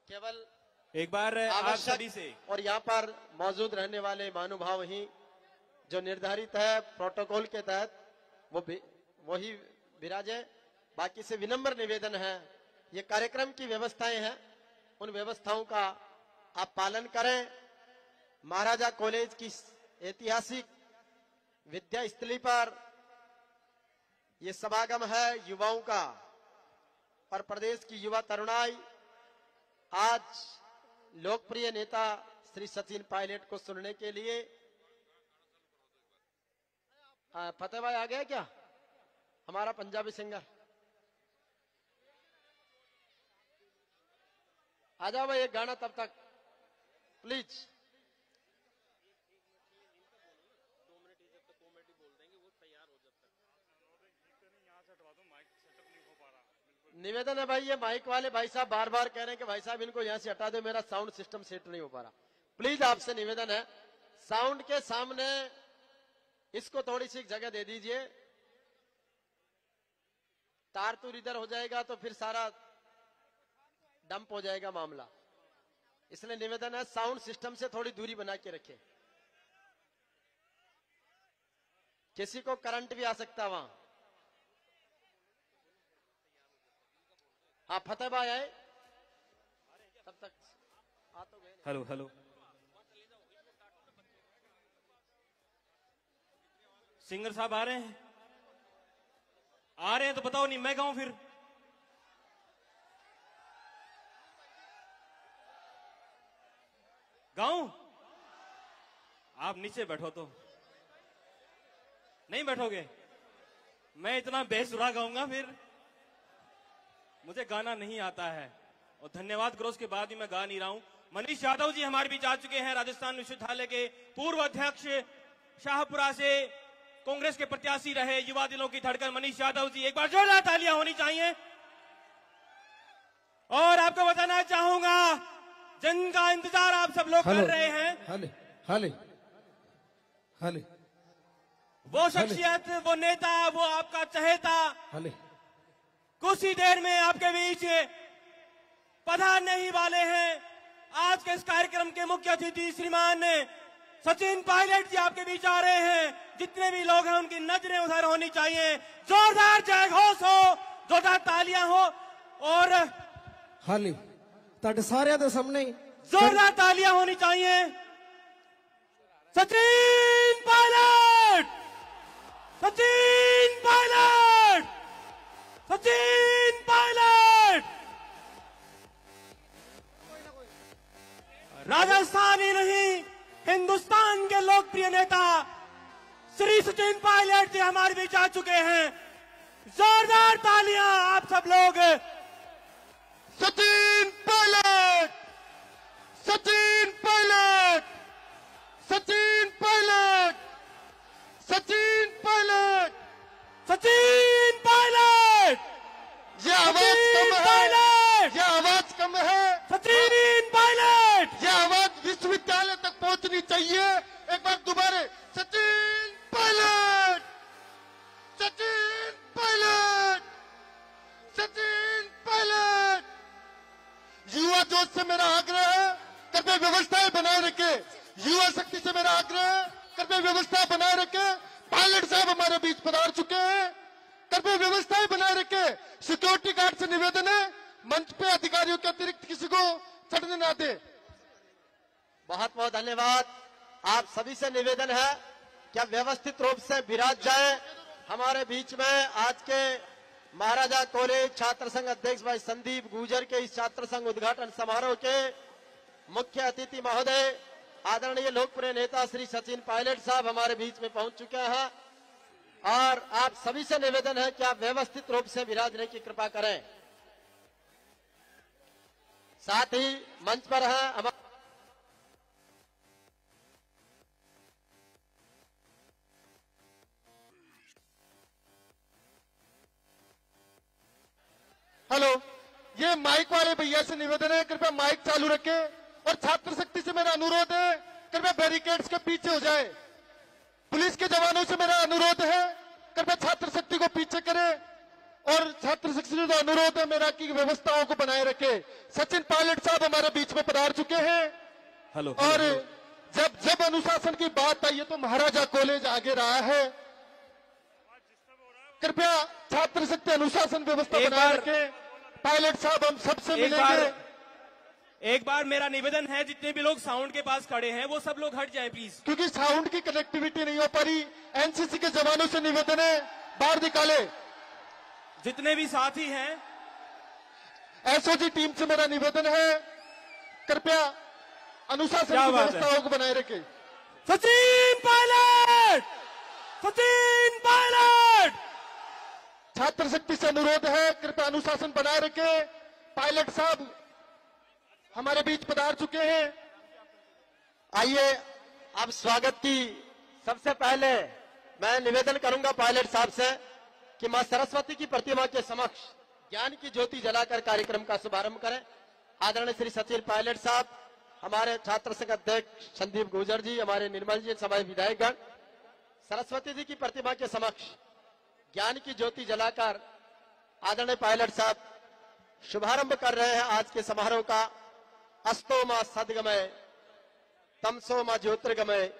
केवल एक बार आप सभी से और यहाँ पर मौजूद रहने वाले महानुभाव ही जो निर्धारित है प्रोटोकॉल के तहत वही विराजे। बाकी से विनम्र निवेदन है, ये कार्यक्रम की व्यवस्थाएं हैं, उन व्यवस्थाओं का आप पालन करें। महाराजा कॉलेज की ऐतिहासिक विद्या स्थली पर ये समागम है युवाओं का और प्रदेश की युवा तरुणाई आज लोकप्रिय नेता श्री सचिन पायलट को सुनने के लिए। फतेह भाई आ गया क्या, हमारा पंजाबी सिंगर? आ जाओ भाई, एक गाना तब तक प्लीज। निवेदन है भाई, ये माइक वाले भाई साहब बार बार कह रहे हैं कि भाई साहब इनको यहां से हटा दो, मेरा साउंड सिस्टम सेट नहीं हो पा रहा। प्लीज आपसे निवेदन है, साउंड के सामने इसको थोड़ी सी जगह दे दीजिए। तार तूर इधर हो जाएगा तो फिर सारा डंप हो जाएगा मामला, इसलिए निवेदन है साउंड सिस्टम से थोड़ी दूरी बना के रखें। किसी को करंट भी आ सकता है वहां। हाँ फतेह भाई आए तब तक आ तो गए। हेलो हेलो, सिंगर साहब आ रहे हैं? आ रहे हैं तो बताओ, नहीं मैं गाऊं फिर? गाऊं? आप नीचे बैठो तो नहीं बैठोगे? मैं इतना बेसुरा गाऊंगा फिर? मुझे गाना नहीं आता है और धन्यवाद करो, उसके बाद भी मैं गा नहीं रहा हूं। मनीष यादव जी हमारे बीच आ चुके हैं, राजस्थान विश्वविद्यालय के पूर्व अध्यक्ष, शाहपुरा से कांग्रेस के प्रत्याशी रहे, युवा दिलों की धड़कन मनीष यादव जी, एक बार जोरदार तालियां होनी चाहिए। और आपको बताना चाहूंगा, जिनका इंतजार आप सब लोग कर रहे हैं, हले हले हले, वो शख्सियत, वो नेता, वो आपका चहेता हले कुछ ही देर में आपके बीच पधारने ही वाले हैं। आज के इस कार्यक्रम के मुख्य अतिथि श्रीमान सचिन पायलट जी आपके बीच आ रहे हैं। जितने भी लोग हैं उनकी नजरें उधर होनी चाहिए। जोरदार जय घोष हो, जोरदार तालियां हो और हाली ताटे सारे दे सामने जोरदार तालियां होनी चाहिए। सचिन पायलट, सचिन पायलट, सचिन पायलट। राजस्थान ही नहीं, हिंदुस्तान के लोकप्रिय नेता श्री सचिन पायलट जी हमारे बीच आ चुके हैं। जोरदार तालियां आप सब लोग। सचिन पायलट, सचिन पायलट, सचिन पायलट, सचिन पायलट, सचिन पायलट। ये आवाज कम है, ये आवाज कम है। सचिन पायलट, ये आवाज विश्वविद्यालय तक पहुंचनी चाहिए। एक बार दोबारा, सचिन पायलट, सचिन पायलट, सचिन पायलट। युवा जोश से मेरा आग्रह है, कृपया व्यवस्थाएं बनाए रखे। युवा शक्ति से मेरा आग्रह है, कृपया व्यवस्था बनाए रखे। पायलट साहब हमारे बीच पधार चुके हैं, कृपया व्यवस्थाएं बनाए रखे। सिक्योरिटी गार्ड से निवेदन है, मंच पे अधिकारियों के अतिरिक्त किसी को चढ़ने ना दे। बहुत बहुत धन्यवाद। आप सभी से निवेदन है कि आप व्यवस्थित रूप से विराज जाए। हमारे बीच में आज के महाराजा कॉलेज छात्र संघ अध्यक्ष भाई संदीप गुर्जर के इस छात्र संघ उद्घाटन समारोह के मुख्य अतिथि महोदय आदरणीय लोकप्रिय नेता श्री सचिन पायलट साहब हमारे बीच में पहुंच चुके हैं। और आप सभी से निवेदन है कि आप व्यवस्थित रूप से विराजने की कृपा करें। साथ ही मंच पर है हेलो, ये माइक वाले भैया से निवेदन है, कृपया माइक चालू रखें। और छात्र शक्ति से मेरा अनुरोध है, कृपया बैरिकेड्स के पीछे हो जाए। पुलिस के जवानों से मेरा अनुरोध है, कृपया छात्र शक्ति को पीछे करें और छात्र शिक्षकों का अनुरोध है मेरा कि व्यवस्थाओं को बनाए रखे। सचिन पायलट साहब हमारे बीच में पधार चुके हैं। हेलो और जब अनुशासन की बात आई है तो महाराजा कॉलेज आगे रहा है। कृपया छात्र शक्ति अनुशासन व्यवस्था बनाए रखे। पायलट साहब हम सबसे मिलेंगे। एक बार मेरा निवेदन है, जितने भी लोग साउंड के पास खड़े हैं वो सब लोग हट जाएं प्लीज, क्योंकि साउंड की कनेक्टिविटी नहीं हो पा रही। एनसीसी के जवानों से निवेदन है बाहर निकाले। जितने भी साथी हैं, एसओजी टीम से मेरा निवेदन है कृपया अनुशासन की व्यवस्थाओं को बनाए रखें। सचिन पायलट, सचिन पायलट। छात्र शक्ति से अनुरोध है कृपया अनुशासन बनाए रखें। पायलट साहब हमारे बीच पधार चुके हैं। आइए अब स्वागत की सबसे पहले मैं निवेदन करूंगा पायलट साहब से कि मां सरस्वती की प्रतिमा के समक्ष ज्ञान की ज्योति जलाकर कार्यक्रम का शुभारंभ करें। आदरणीय श्री सचिन पायलट साहब, हमारे छात्र संघ अध्यक्ष संदीप गुर्जर जी, हमारे निर्मल जी, सभी विधायकगण सरस्वती जी की प्रतिमा के समक्ष ज्ञान की ज्योति जलाकर आदरणीय पायलट साहब शुभारंभ कर रहे हैं आज के समारोह का। अस्तो मां सद्गमय तमसो मां ज्योतिर्गमय।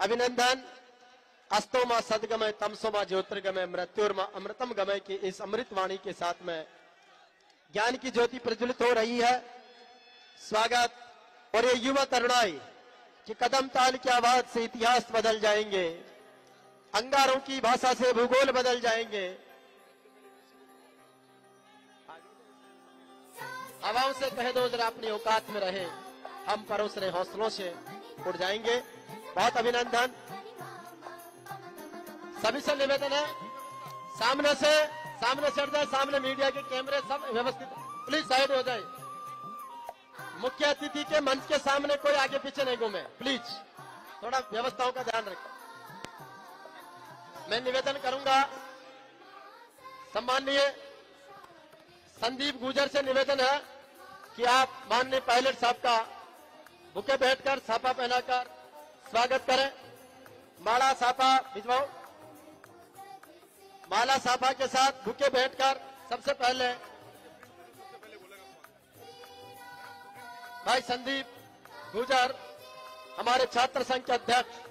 अभिनंदन। अस्तो मां सद्गमय तमसो मां ज्योतिर्गमय मृत्युर्मा अमृतम गमय की इस अमृत वाणी के साथ में ज्ञान की ज्योति प्रज्वलित हो रही है। स्वागत। और ये युवा तरुणाई कि कदम ताल की आवाज से इतिहास बदल जाएंगे, अंगारों की भाषा से भूगोल बदल जाएंगे, हवाओं से कह दो जरा अपनी औकात में रहे, हम परोस रहे हौसलों से उड़ जाएंगे। बहुत अभिनंदन। सभी से निवेदन है सामने से हट जाए, सामने मीडिया के कैमरे सब व्यवस्थित, प्लीज साइड हो जाए। मुख्य अतिथि के मंच के सामने कोई आगे पीछे नहीं घूमे, प्लीज थोड़ा व्यवस्थाओं का ध्यान रखें। मैं निवेदन करूंगा सम्माननीय संदीप गुर्जर से निवेदन है कि आप माननीय पायलट साहब का बुके बैठकर छापा पहनाकर स्वागत करें। माला साफा भिजवाओ। माला साफा के साथ बुके बैठकर सबसे पहले भाई संदीप गुर्जर हमारे छात्र संघ के अध्यक्ष,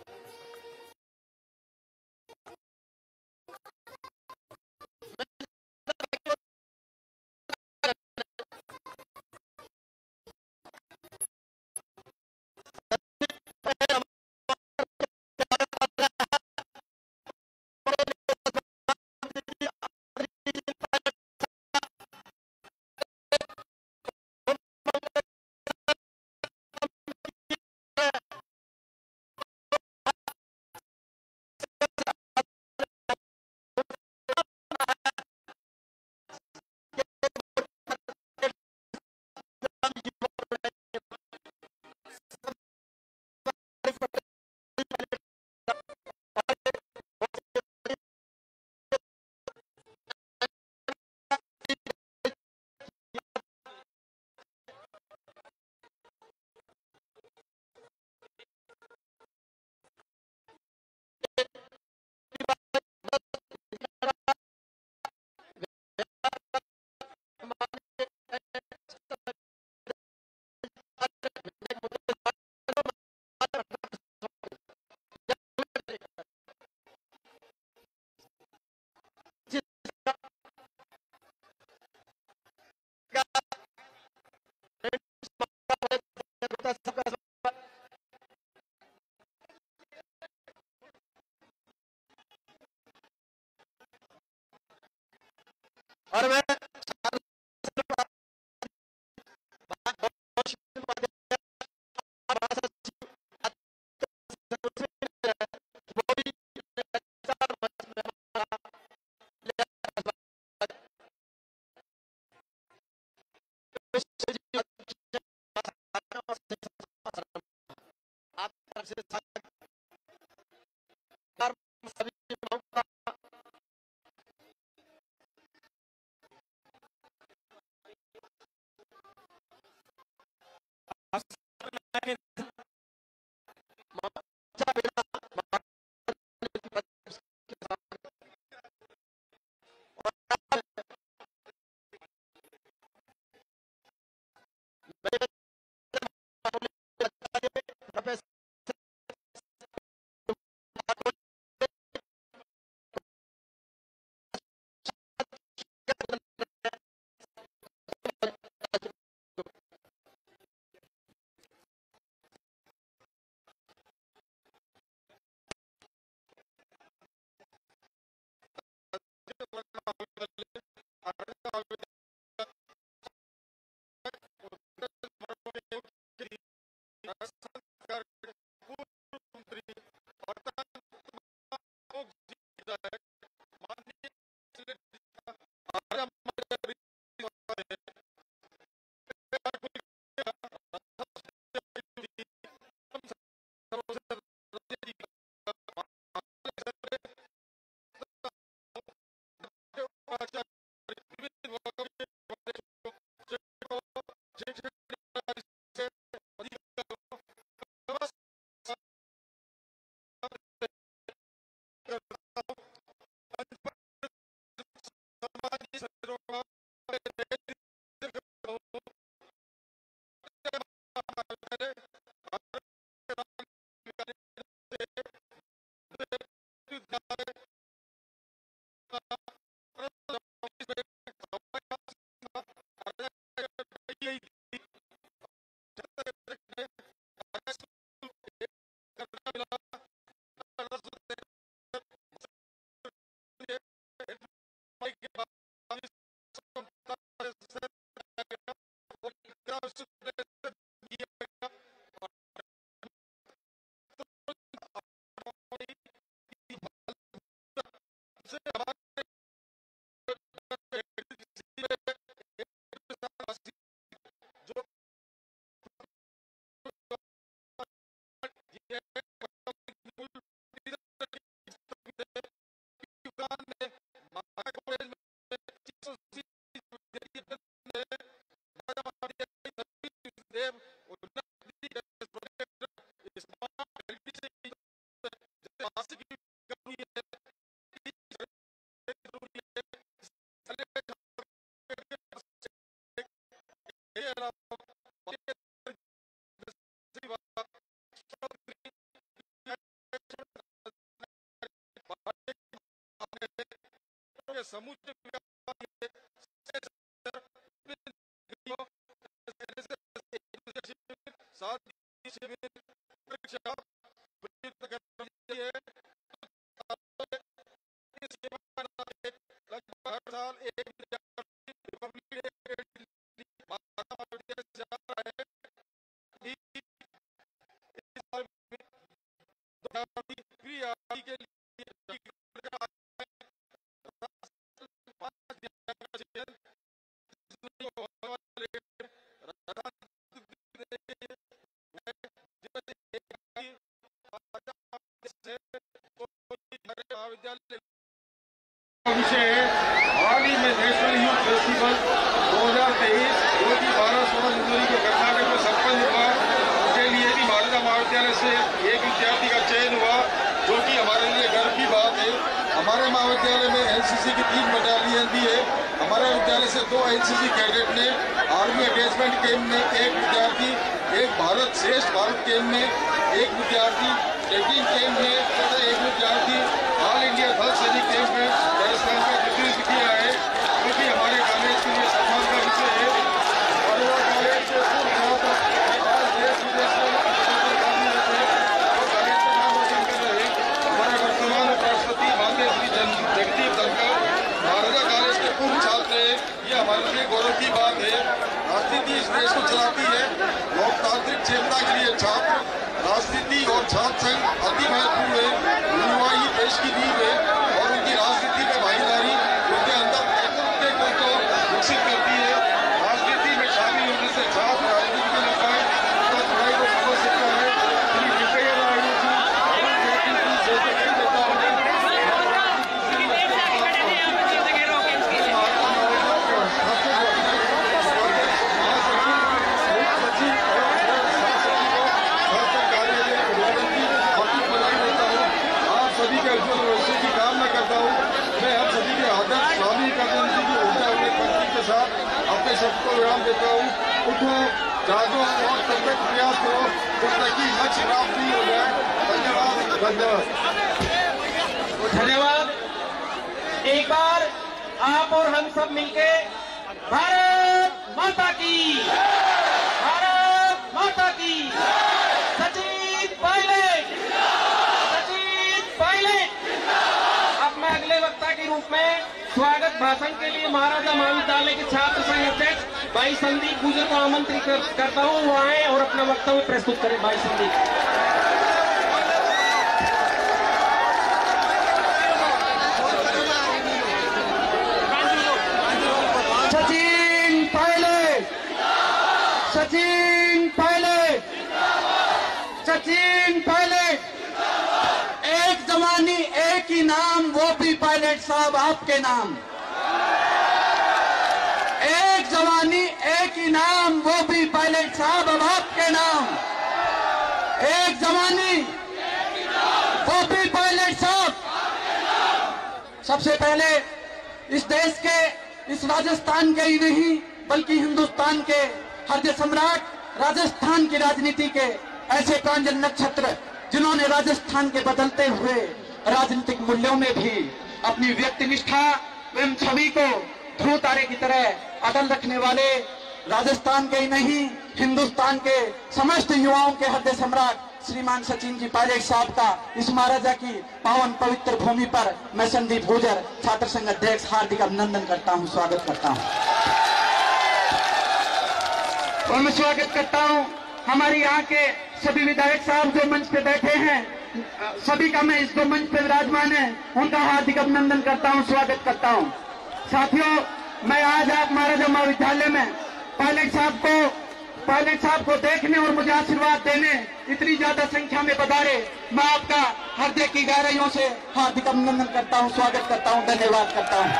और मैं समूचे हाल ही में नेशनल यूथ फेस्टिवल 2023 जो कि 12-16 जनवरी को कर्नाटक में संपन्न हुआ, उसके लिए भी मालदा महाविद्यालय से एक विद्यार्थी का चयन हुआ, जो कि हमारे लिए गर्व की बात है। हमारे महाविद्यालय में एनसीसी की 3 बटालियन भी है। हमारे विद्यालय से 2 एनसीसी कैडेट ने, आर्मी अटैचमेंट कैंप में 1 विद्यार्थी, एक भारत श्रेष्ठ भारत कैंप में 1 विद्यार्थी, ट्रेकिंग कैंप में 1 विद्यार्थी, ऑल इंडिया थल सैनिक कैंप में राजस्थान का प्रतिनिधित्व किया है, जो कि हमारे कॉलेज के लिए सम्मान का विषय है। मालवा कॉलेज से देश विदेश के कॉलेज का नाम रोशन कर रहे हमारे वर्तमान उपराष्ट्रपति माननीय श्री जगदीप धनखड़ मालवा कॉलेज के पूर्व छात्र है। ये हमारे लिए गौरव की बात है। राजनीति इस देश को चलाती है। लोकतांत्रिक चेतना के लिए छात्र, राजनीति और छात्र संघ अति महत्वपूर्ण है। युवा ही देश की नींव है और उनकी राजनीति में भागीदारी उनके अंदर नेतृत्व को विकसित करती है। राजनीति में शामिल होने से छात्र राजनीति में लगता है, उसका चुनाई को समझ सकता है। श्री वेंकैया नायडू जी अपने शब्द को विराम देता हूँ। उठो, जागो और तब तक प्रयास करो जब तक कि लक्ष्य प्राप्त नहीं हो जाए। धन्यवाद, धन्यवाद, धन्यवाद। एक बार आप और हम सब मिलके भारत माता की, भारत माता की, सचिन पायलट, सचिन पायलट। अब मैं अगले वक्ता के रूप में स्वागत भाषण के लिए महाराजा महाविद्यालय के छात्र संघ अध्यक्ष भाई संदीप गुजर को आमंत्रित करता हूँ। वो आए और अपना वक्तव्य प्रस्तुत करें। भाई संदीप। सचिन पायलट, सचिन पायलट, सचिन पायलट। एक जवानी एक ही नाम, वो भी पायलट साहब आपके नाम। एक जवानी एक ही नाम, वो भी पायलट साहब अब आपके नाम। एक जवानी वो भी पायलट साहब। सबसे पहले इस देश के, इस राजस्थान के ही नहीं बल्कि हिंदुस्तान के हृदय सम्राट राजस्थान की राजनीति के ऐसे प्रांजल नक्षत्र जिन्होंने राजस्थान के बदलते हुए राजनीतिक मूल्यों में भी अपनी व्यक्तिनिष्ठा एवं छवि को ध्रुव तारे की तरह अटल रखने वाले, राजस्थान के ही नहीं हिंदुस्तान के समस्त युवाओं के हृदय सम्राट श्रीमान सचिन जी पायलट साहब का इस महाराजा की पावन पवित्र भूमि पर मैं संदीप गुजर छात्र संघ अध्यक्ष हार्दिक अभिनंदन करता हूं, स्वागत करता हूं। और मैं स्वागत करता हूं हमारे यहाँ के सभी विधायक साहब जो मंच पे बैठे हैं, सभी का मैं इस जो मंच पे विराजमान है उनका हार्दिक अभिनंदन करता हूं, स्वागत करता हूं। साथियों, मैं आज आप महाराजा महाविद्यालय में पायलट साहब को देखने और मुझे आशीर्वाद देने इतनी ज्यादा संख्या में पधारे, मैं आपका हृदय की गहराइयों से हार्दिक अभिनंदन करता हूं, स्वागत करता हूं, धन्यवाद करता हूं।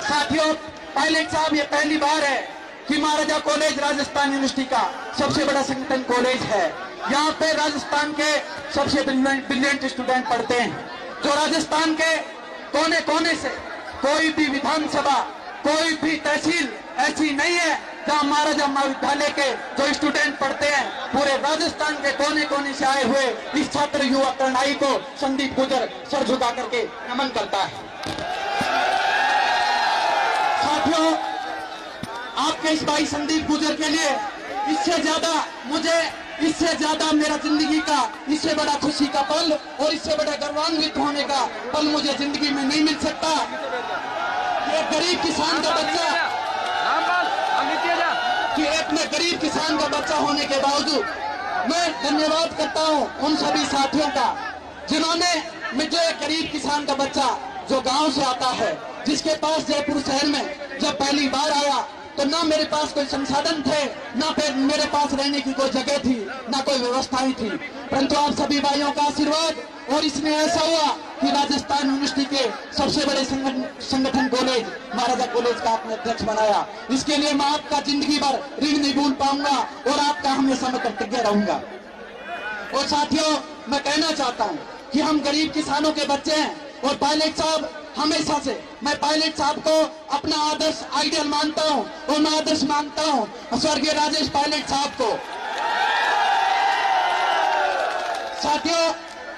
साथियों, पायलट साहब ये पहली बार है कि महाराजा कॉलेज राजस्थान यूनिवर्सिटी का सबसे बड़ा संगठन कॉलेज है। यहाँ पे राजस्थान के सबसे ब्रिलियंट स्टूडेंट पढ़ते हैं, जो राजस्थान के कोने कोने से, कोई भी विधानसभा, कोई भी तहसील ऐसी नहीं है जहाँ महाराजा महाविद्यालय के जो स्टूडेंट पढ़ते हैं। पूरे राजस्थान के कोने कोने से आए हुए इस छात्र युवा करनाई को संदीप गुजर सर झुका करके नमन करता है। साथियों, आपके इस भाई संदीप गुजर के लिए इससे ज्यादा मेरा जिंदगी का इससे बड़ा खुशी का पल और इससे बड़ा गर्वान्वित होने का पल मुझे जिंदगी में नहीं मिल सकता। ये गरीब किसान का बच्चा, कि अपने गरीब किसान का बच्चा होने के बावजूद मैं धन्यवाद करता हूं उन सभी साथियों का जिन्होंने मुझे गरीब किसान का बच्चा जो गांव से आता है, जिसके पास जयपुर शहर में जब पहली बार आया तो ना मेरे पास कोई संसाधन थे, ना फिर मेरे पास रहने की कोई जगह थी, ना कोई व्यवस्थाएं थी, परंतु आप सभी भाइयों का आशीर्वाद और इसमें ऐसा हुआ कि राजस्थान यूनिवर्सिटी के सबसे बड़े संगठन कॉलेज महाराजा कॉलेज का आपने अध्यक्ष बनाया। इसके लिए मैं आपका जिंदगी भर ऋण नहीं भूल पाऊंगा और आपका हमेशा मैं कृतज्ञ रहूंगा। और साथियों, मैं कहना चाहता हूं कि हम गरीब किसानों के बच्चे हैं और पायलट साहब हमेशा से, मैं पायलट साहब को अपना आदर्श आइडियल मानता हूं और मैं आदर्श मानता हूं स्वर्गीय राजेश पायलट साहब को। साथियों,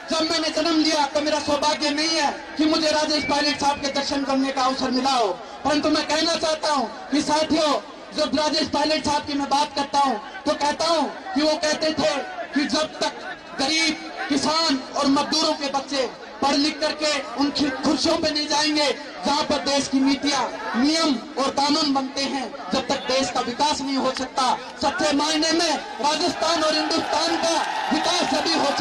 जब मैंने जन्म लिया तो मेरा सौभाग्य नहीं है कि मुझे राजेश पायलट साहब के दर्शन करने का अवसर मिला हो, परंतु मैं कहना चाहता हूं कि साथियों, जब राजेश पायलट साहब की मैं बात करता हूं तो कहता हूं कि वो कहते थे कि जब तक गरीब किसान और मजदूरों के बच्चे पढ़ लिख करके उन कुर्सियों पे नहीं जाएंगे जहाँ पर देश की नीतियां, नियम और कानून बनते हैं, जब तक देश का विकास नहीं हो सकता। सच्चे मायने में राजस्थान और हिंदुस्तान का विकास जब हो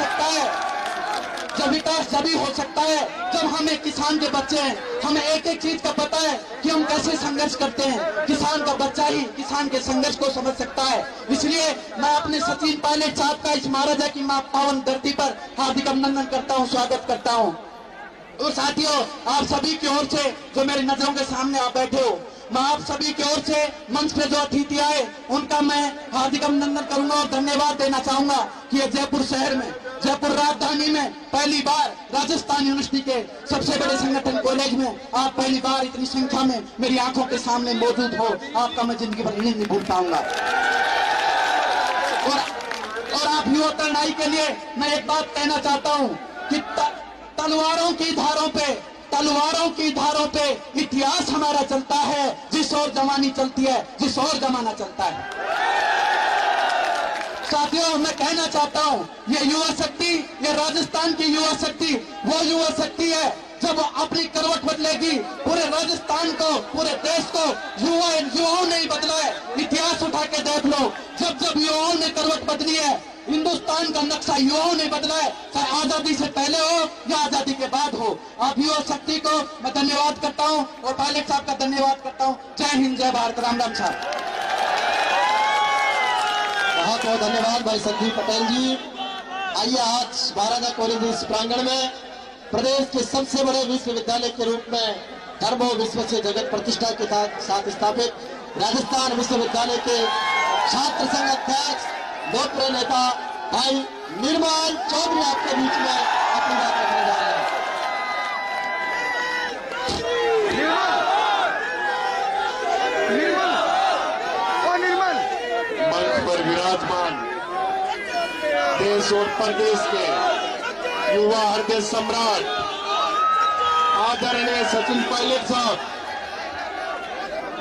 सकता है, जब हमें किसान के बच्चे हैं, हमें एक एक चीज का पता है कि हम कैसे संघर्ष करते हैं। किसान का बच्चा ही किसान के संघर्ष को समझ सकता है। इसलिए मैं अपने सचिन पायलट साहब का इस महाराजा की मां पावन धरती पर हार्दिक अभिनंदन करता हूं, स्वागत करता हूं। और साथियों, आप सभी की ओर से जो मेरी नजरों के सामने आप बैठे हो, मैं आप सभी की ओर से मंच पे जो अतिथि आए उनका मैं हार्दिक अभिनंदन करूंगा और धन्यवाद देना चाहूंगा कि ये जयपुर शहर में जयपुर राजधानी में पहली बार राजस्थान यूनिवर्सिटी के सबसे बड़े संगठन कॉलेज में आप पहली बार इतनी संख्या में मेरी आंखों के सामने मौजूद हो, आपका मैं जिंदगी भर नहीं भूल पाऊंगा। और आप युवा तरुणाई के लिए मैं एक बात कहना चाहता हूं कि तलवारों की धारों पे इतिहास हमारा चलता है, जिस ओर जमानी चलती है, जिस ओर जमाना चलता है। साथियों, मैं कहना चाहता हूं, ये युवा शक्ति, ये राजस्थान की युवा शक्ति वो युवा शक्ति है जब अपनी करवट बदलेगी। पूरे राजस्थान को, पूरे देश को युवाओं ने ही बदला है। इतिहास उठा के देख लो, जब युवाओं ने करवट बदली है, हिंदुस्तान का नक्शा युवाओं ने बदला है, चाहे आजादी से पहले हो या आजादी के बाद हो। आप युवा शक्ति को मैं धन्यवाद करता हूं और पायलट साहब का धन्यवाद करता हूं। जय हिंद, जय भारत, राम राम साहब। बहुत बहुत धन्यवाद भाई संदीप पटेल जी। आइए आज महाराजा कॉलेज इस प्रांगण में प्रदेश के सबसे बड़े विश्वविद्यालय के रूप में धर्मो विश्व से जगत प्रतिष्ठा के साथ स्थापित राजस्थान विश्वविद्यालय के छात्र संघ अध्यक्ष लोकप्रिय नेता भाई निर्मल चौधरी आपके बीच में अपनी बात रखने जा रहे हैं। मंच पर विराजमान देश और प्रदेश के युवा हृदय सम्राट आदरणीय सचिन पायलट साहब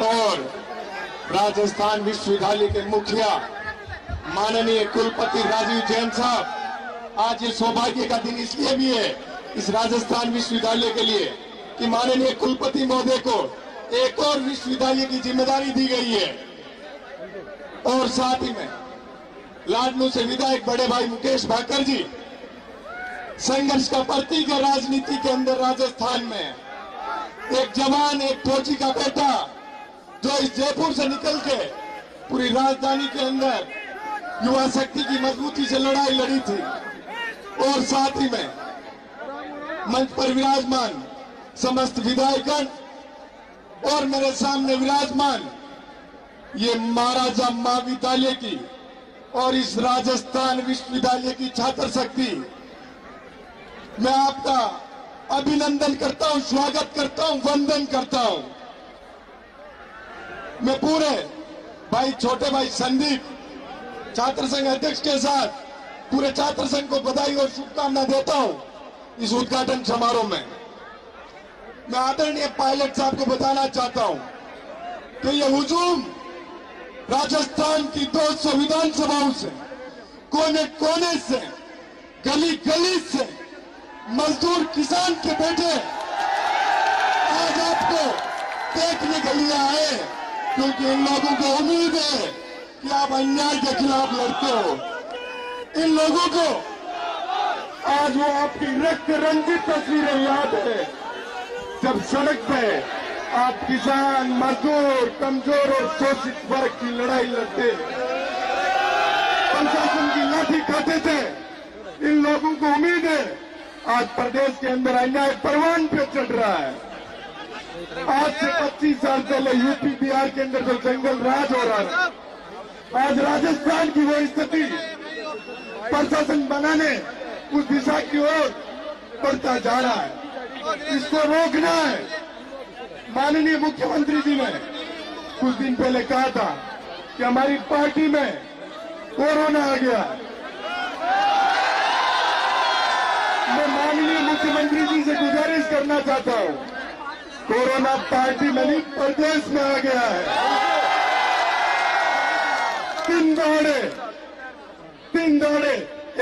और राजस्थान विश्वविद्यालय के मुखिया माननीय कुलपति राजीव जैन साहब, आज ये सौभाग्य का दिन इसलिए भी है इस राजस्थान विश्वविद्यालय के लिए कि माननीय कुलपति महोदय को एक और विश्वविद्यालय की जिम्मेदारी दी गई है। और साथ ही में लाडनू से विधायक बड़े भाई मुकेश भाकर जी संघर्ष का प्रतीक है राजनीति के अंदर। राजस्थान में एक जवान, एक फौजी का बेटा जो इस जयपुर से निकल के पूरी राजधानी के अंदर युवा शक्ति की मजबूती से लड़ाई लड़ी थी। और साथ ही में मंच पर विराजमान समस्त विधायकगण और मेरे सामने विराजमान ये महाराजा महाविद्यालय की और इस राजस्थान विश्वविद्यालय की छात्र शक्ति, मैं आपका अभिनंदन करता हूं, स्वागत करता हूं, वंदन करता हूं। मैं पूरे भाई छोटे भाई संदीप छात्र संघ अध्यक्ष के साथ पूरे छात्र संघ को बधाई और शुभकामना देता हूं इस उद्घाटन समारोह में। मैं आदरणीय पायलट साहब को बताना चाहता हूं कि यह हुजूम राजस्थान की 200 विधानसभाओं से, कोने कोने से, गली गली से मजदूर किसान के बेटे आज आपको देखने के लिए आए, क्योंकि इन लोगों को उम्मीद है कि आप अन्याय के खिलाफ लड़ते हो। इन लोगों को आज वो आपकी रक्त रंजित तस्वीरें याद है जब सड़क पे आप किसान, मजदूर, कमजोर और शोषित वर्ग की लड़ाई लड़ते, प्रशासन की लाठी खाते थे। इन लोगों को उम्मीद है आज प्रदेश के अंदर अन्याय परवान पे चढ़ रहा है। आज से 25 साल पहले यूपी बिहार के अंदर जो जंगल राज हो रहा है, आज राजस्थान की वो स्थिति प्रशासन बनाने उस दिशा की ओर बढ़ता जा रहा है। इसको रोकना है। माननीय मुख्यमंत्री जी ने कुछ दिन पहले कहा था कि हमारी पार्टी में कोरोना आ गया। मैं माननीय मुख्यमंत्री जी से गुजारिश करना चाहता हूं, कोरोना पार्टी में नहीं प्रदेश में आ गया है। तीन दौड़े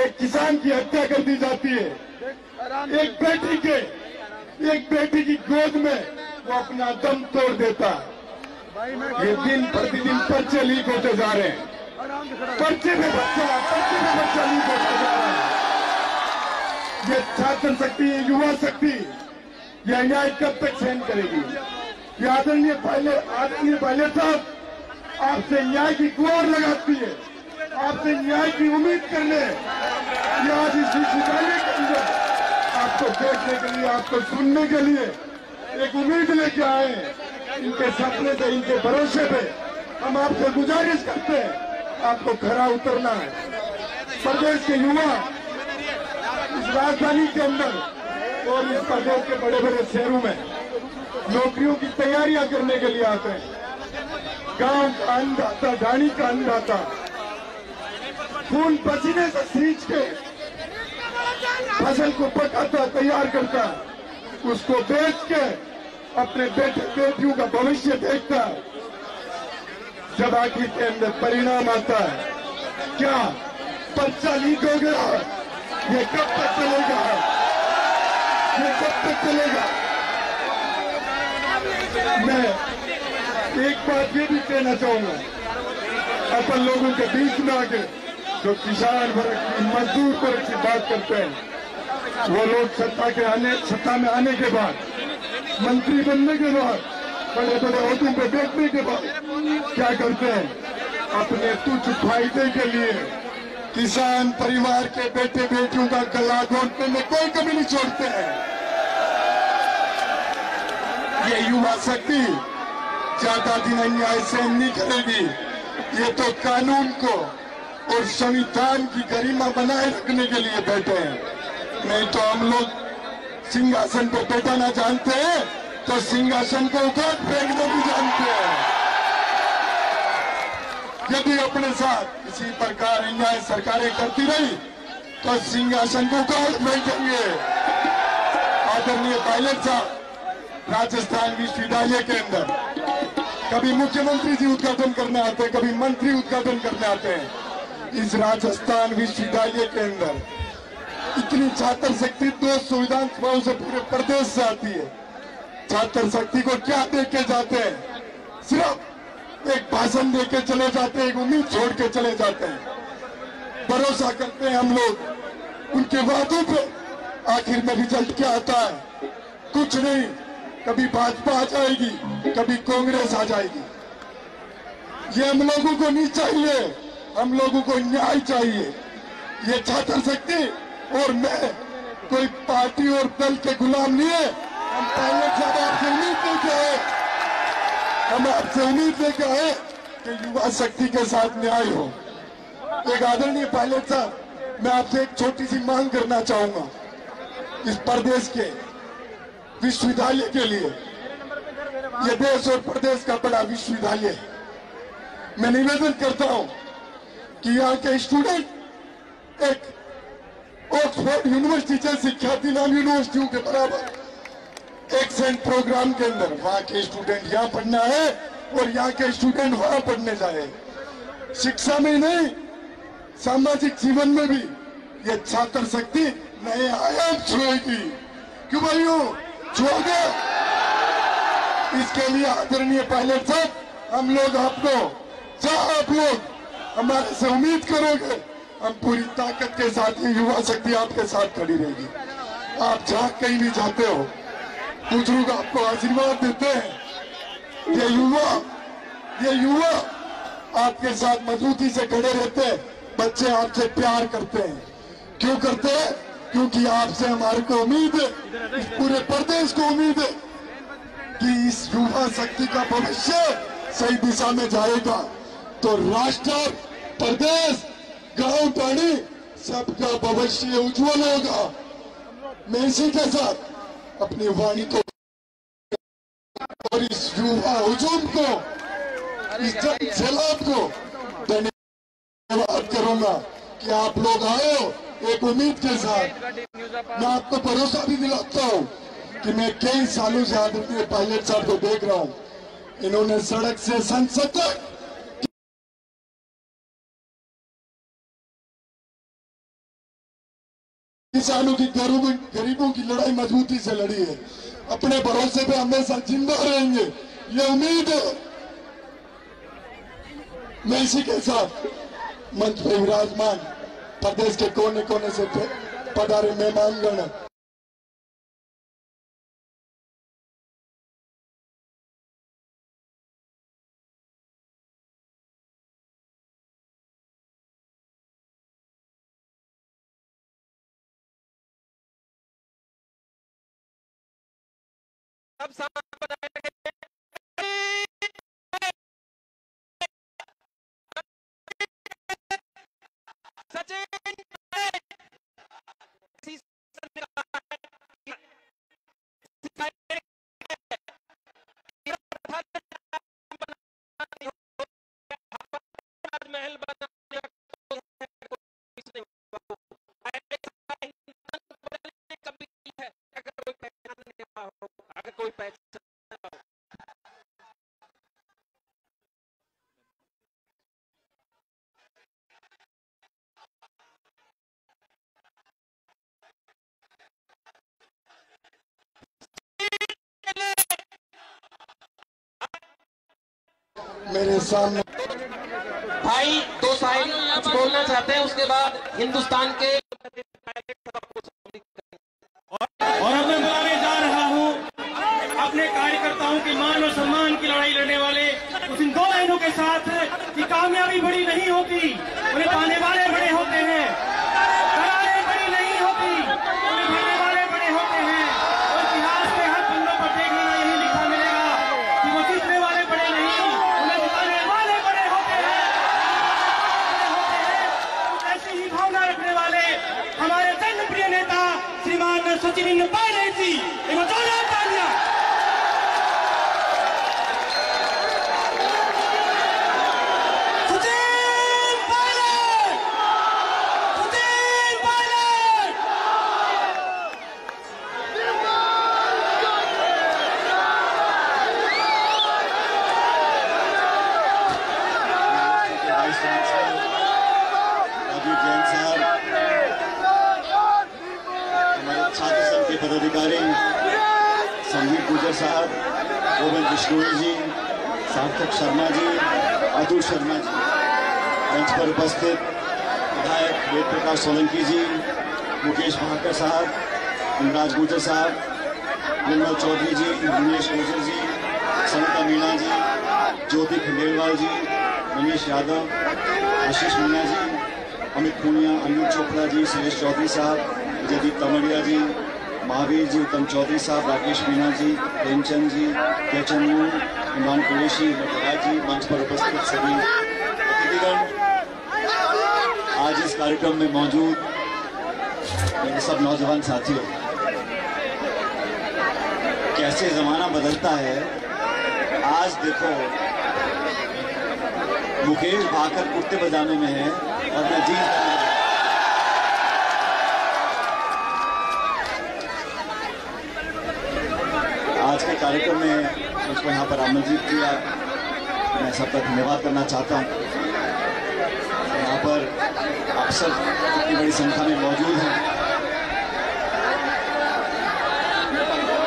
एक किसान की हत्या कर दी जाती है। एक बेटी की गोद में वो अपना दम तोड़ देता। ये दिन प्रतिदिन पर्चे लीक होते जा रहे हैं। पर्चे में बच्चा लीक होता जा रहा है। ये छात्र शक्ति, ये युवा शक्ति, ये अन्याय कब तक सहन करेगी? ये आदरणीय पायलट साहब आपसे न्याय की गुहार लगाती है, आपसे न्याय की उम्मीद करने ये आज इस विश्वविद्यालय के अंदर आपको देखने के लिए, आपको सुनने के लिए एक उम्मीद लेके आए हैं। इनके सपने पे, इनके भरोसे पे हम आपसे गुजारिश करते हैं, आपको खरा उतरना है। प्रदेश के युवा राजधानी के अंदर और इस प्रदेश के बड़े बड़े शहरों में नौकरियों की तैयारियां करने के लिए आते हैं। गांव का अन्नदाता, ढाणी का अन्नदाता खून पसीने से सींच के फसल को पकाता, तैयार करता, उसको बेच के अपने बेटे बेटियों का भविष्य देखता है। जब आखिर के अंदर परिणाम आता है, क्या पर्चा लीक हो गया? ये कब तक चलेगा? ये कब तक चलेगा? मैं एक बात ये भी कहना चाहूंगा, अपन लोगों के बीच में आके जो किसान वर्ग की, मजदूर वर्ग की बात करते हैं, वो लोग सत्ता में आने के बाद, मंत्री बनने के बाद, बड़े बड़े ओहदों पे बैठने के बाद क्या करते हैं? अपने तुच्छ फायदे के लिए किसान परिवार के बेटे बेटियों का गला घोंटने में कोई कमी नहीं छोड़ते हैं। ये युवा शक्ति ज्यादा दिन अन्याय सहन नहीं करेगी। ये तो कानून को और संविधान की गरिमा बनाए रखने के लिए बैठे हैं। नहीं तो हम लोग सिंहासन पर बैठाना जानते हैं तो सिंहासन को उखाड़ फेंकना भी जानते हैं। यदि अपने साथ किसी प्रकार अन्याय सरकारें करती रही तो सिंहासन को उखाड़ फेंकेंगे। आदरणीय पायलट साहब राजस्थान विश्वविद्यालय के अंदर कभी मुख्यमंत्री जी उद्घाटन करने आते हैं, कभी मंत्री उद्घाटन करने आते हैं। इस राजस्थान विश्वविद्यालय के अंदर इतनी छात्र शक्ति 200 विधानसभाओं से पूरे प्रदेश से आती है। छात्र शक्ति को क्या दे के जाते हैं? सिर्फ एक भाषण दे के चले जाते हैं, एक उम्मीद छोड़ के चले जाते हैं। भरोसा करते हैं हम लोग उनके वादों पे। आखिर में रिजल्ट क्या आता है? कुछ नहीं। कभी भाजपा आ जाएगी, कभी कांग्रेस आ जाएगी। ये हम लोगों को नहीं चाहिए, हम लोगों को न्याय चाहिए। ये छात्र शक्ति और मैं कोई पार्टी और दल के गुलाम नहीं है। हम पायलट साहब आपसे उम्मीद लेके आए, हम आपसे उम्मीद लेके आए कि युवा शक्ति के साथ न्याय हो। एक आदरणीय पायलट साहब, मैं आपसे एक छोटी सी मांग करना चाहूंगा इस प्रदेश के विश्वविद्यालय के लिए। यह देश और प्रदेश का बड़ा विश्वविद्यालय है। मैं निवेदन करता हूं कि यहाँ के स्टूडेंट एक ऑक्सफोर्ड यूनिवर्सिटी जैसी ख्याति नाम यूनिवर्सिटियों के बराबर एक्सेंट प्रोग्राम के अंदर वहां के स्टूडेंट यहाँ पढ़ना है और यहाँ के स्टूडेंट वहां पढ़ने जाए। शिक्षा में नहीं, सामाजिक जीवन में भी ये छात्र शक्ति नए आयाम छुएगी। क्यों भाइयों, छुओगे? इसके लिए आदरणीय पायलट साहब, हम लोग आपको, जहां आप लोग हमारे से उम्मीद करोगे, हम पूरी ताकत के साथ ये युवा शक्ति आपके साथ खड़ी रहेगी। आप जहां कहीं भी जाते हो, बुजुर्ग आपको आशीर्वाद देते हैं। ये युवा आपके साथ मजबूती से खड़े रहते हैं। बच्चे आपसे प्यार करते हैं। क्यों करते हैं? क्योंकि आपसे हमारे को उम्मीद है, इस पूरे प्रदेश को उम्मीद है कि इस युवा शक्ति का भविष्य सही दिशा में जाएगा तो राष्ट्र, प्रदेश, गांव, टाणी सबका भविष्य उज्जवल होगा। मैं इसी के साथ अपनी वाणी को और इस युवा हुजूम को, इस जन सैलाब को धन्यवाद करूंगा कि आप लोग आए हो एक उम्मीद के साथ। मैं आपको भरोसा भी दिलाता हूं कि मैं कई सालों से आदरणीय पायलट साहब को देख रहा हूं। इन्होंने सड़क से संसद तक किसानों की, गरीबों की लड़ाई मजबूती से लड़ी है। अपने भरोसे पे हमेशा जिंदा रहेंगे, ये उम्मीद है। मैं इसी के साथ मंच पे विराजमान प्रदेश के कोने कोने से पधारे मेहमानगण, सब साथ सचिन महल बनाने कभी है अगर कोई पहचान नहीं हो, अगर कोई पहचान मेरे सामने भाई दो साइड कुछ बोलना चाहते हैं, उसके बाद हिंदुस्तान के और अब मैं बुलाने जा रहा हूँ अपने कार्यकर्ताओं की मान और सम्मान की लड़ाई लड़ने वाले उस इन दो लाइनों के साथ कि कामयाबी बड़ी नहीं होती, उन्हें पाने वाले बड़े होते हैं। करारें बड़ी नहीं होती, उन्हें भरने वाले बड़े होते हैं। और इतिहास के हर पन्नों पर देखने में यही लिखा मिलेगा कि वो जीतने वाले बड़े नहीं, उन्हें जिताने वाले बड़े होते हैं। ऐसी ही भावना रखने वाले हमारे जनप्रिय नेता श्रीमान सचिन पायलट जी, एक जोरदार तालियां। सचिन पायलट, सचिन पायलट। राजीव जैन साहब, हमारे छात्र संघ के पदाधिकारी संदीप गुजर साहब, गोविंद बिश्नोई जी, सार्थक शर्मा जी, अतुल शर्मा जी, मंच पर उपस्थित विधायक वेद प्रकाश सोलंकी जी, मुकेश भाकर साहब, इमराज गुजर साहब, निर्मल चौधरी जी, दिनेश गुजर जी, सविता मीणा जी, ज्योति खंडेलवाल जी, मनीष यादव, आशीष मीणा जी, अमित पूनिया, अनिल चोपड़ा जी, सुरेश चौधरी साहब, जयदीप तमड़िया जी, महावीर जी, उत्तम चौधरी साहब, राकेश मीणा जी, प्रेमचंद जी, कैचनू, इमरान कुरैशी, नटराज जी, मंच पर उपस्थित सभी अतिथिगण, आज इस कार्यक्रम में मौजूद मेरे सब नौजवान साथियों, कैसे जमाना बदलता है। आज देखो मुकेश भाकर कुर्ते बजाने में है और मैं जीत रहा हूं। आज के कार्यक्रम में मुझको यहाँ पर आमंत्रित किया, मैं सबका धन्यवाद करना चाहता हूँ। यहाँ पर आप सब इतनी बड़ी संख्या में मौजूद हैं।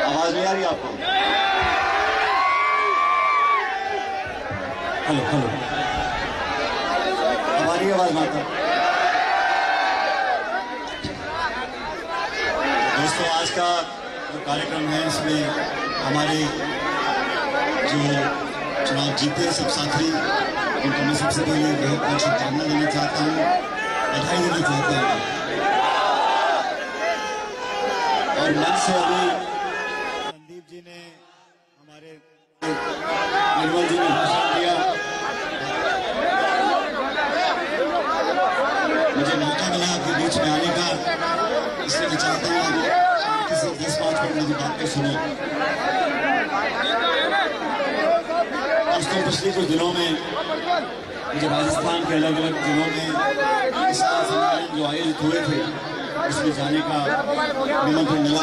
आवाज नहीं आ रही आपको? हेलो हेलो, हमारी आवाज माता। दोस्तों, आज का जो कार्यक्रम है इसमें हमारे जो चुनाव जीते सब साथी, उनको मैं सबसे पहले बहुत बहुत शुभकामना देना चाहता हूँ, बधाई देना चाहता हूँ। और मंच से अभी संदीप जी ने, हमारे निर्मल जी ने भाषण दिया। मुझे मौका मिला आपके बीच में आने का, इसलिए मैं चाहता हूँ किसी 10-5 मिनट मेरी बातें सुनो। दोस्तों, पिछले कुछ दिनों में मुझे राजस्थान के अलग अलग जिलों में किसान सम्मेलन जो आयोजित हुए थे उसमें जाने का निमंत्रण मिला।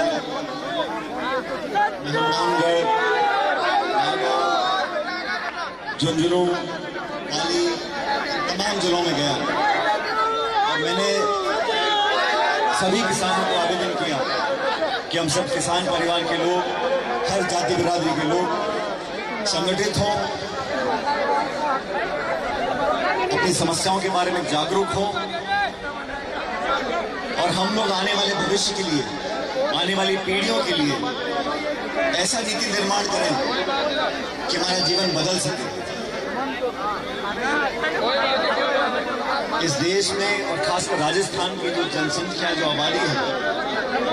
मैं हनुमानगढ़, झुंझुनू, पाली, तमाम जिलों में गया और मैंने सभी किसानों को आवेदन किया कि हम सब किसान परिवार के लोग, हर जाति बिरादरी के लोग संगठित हों, अपनी समस्याओं के बारे में जागरूक हों और हम लोग आने वाले भविष्य के लिए, आने वाली पीढ़ियों के लिए ऐसा नीति निर्माण करें कि हमारा जीवन बदल सके। इस देश में और खासकर राजस्थान की जो जनसंख्या, जो आबादी है,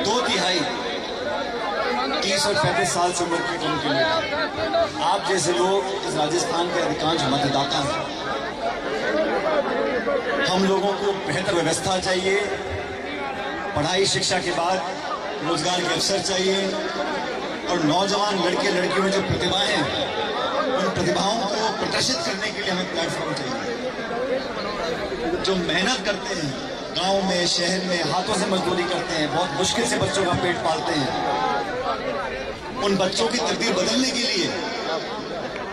2/3 30 और 35 साल से उम्र की कम के लोग। आप जैसे लोग इस राजस्थान के अधिकांश मतदाता हैं। हम लोगों को बेहतर व्यवस्था चाहिए, पढ़ाई शिक्षा के बाद रोजगार के अवसर चाहिए और नौजवान लड़के लड़कियों में जो प्रतिभाएं हैं, उन प्रतिभाओं को प्रदर्शित करने के लिए हमें प्लेटफॉर्म चाहिए। जो मेहनत करते हैं गांव में, शहर में, हाथों से मजदूरी करते हैं, बहुत मुश्किल से बच्चों का पेट पालते हैं, उन बच्चों की तकदीर बदलने के लिए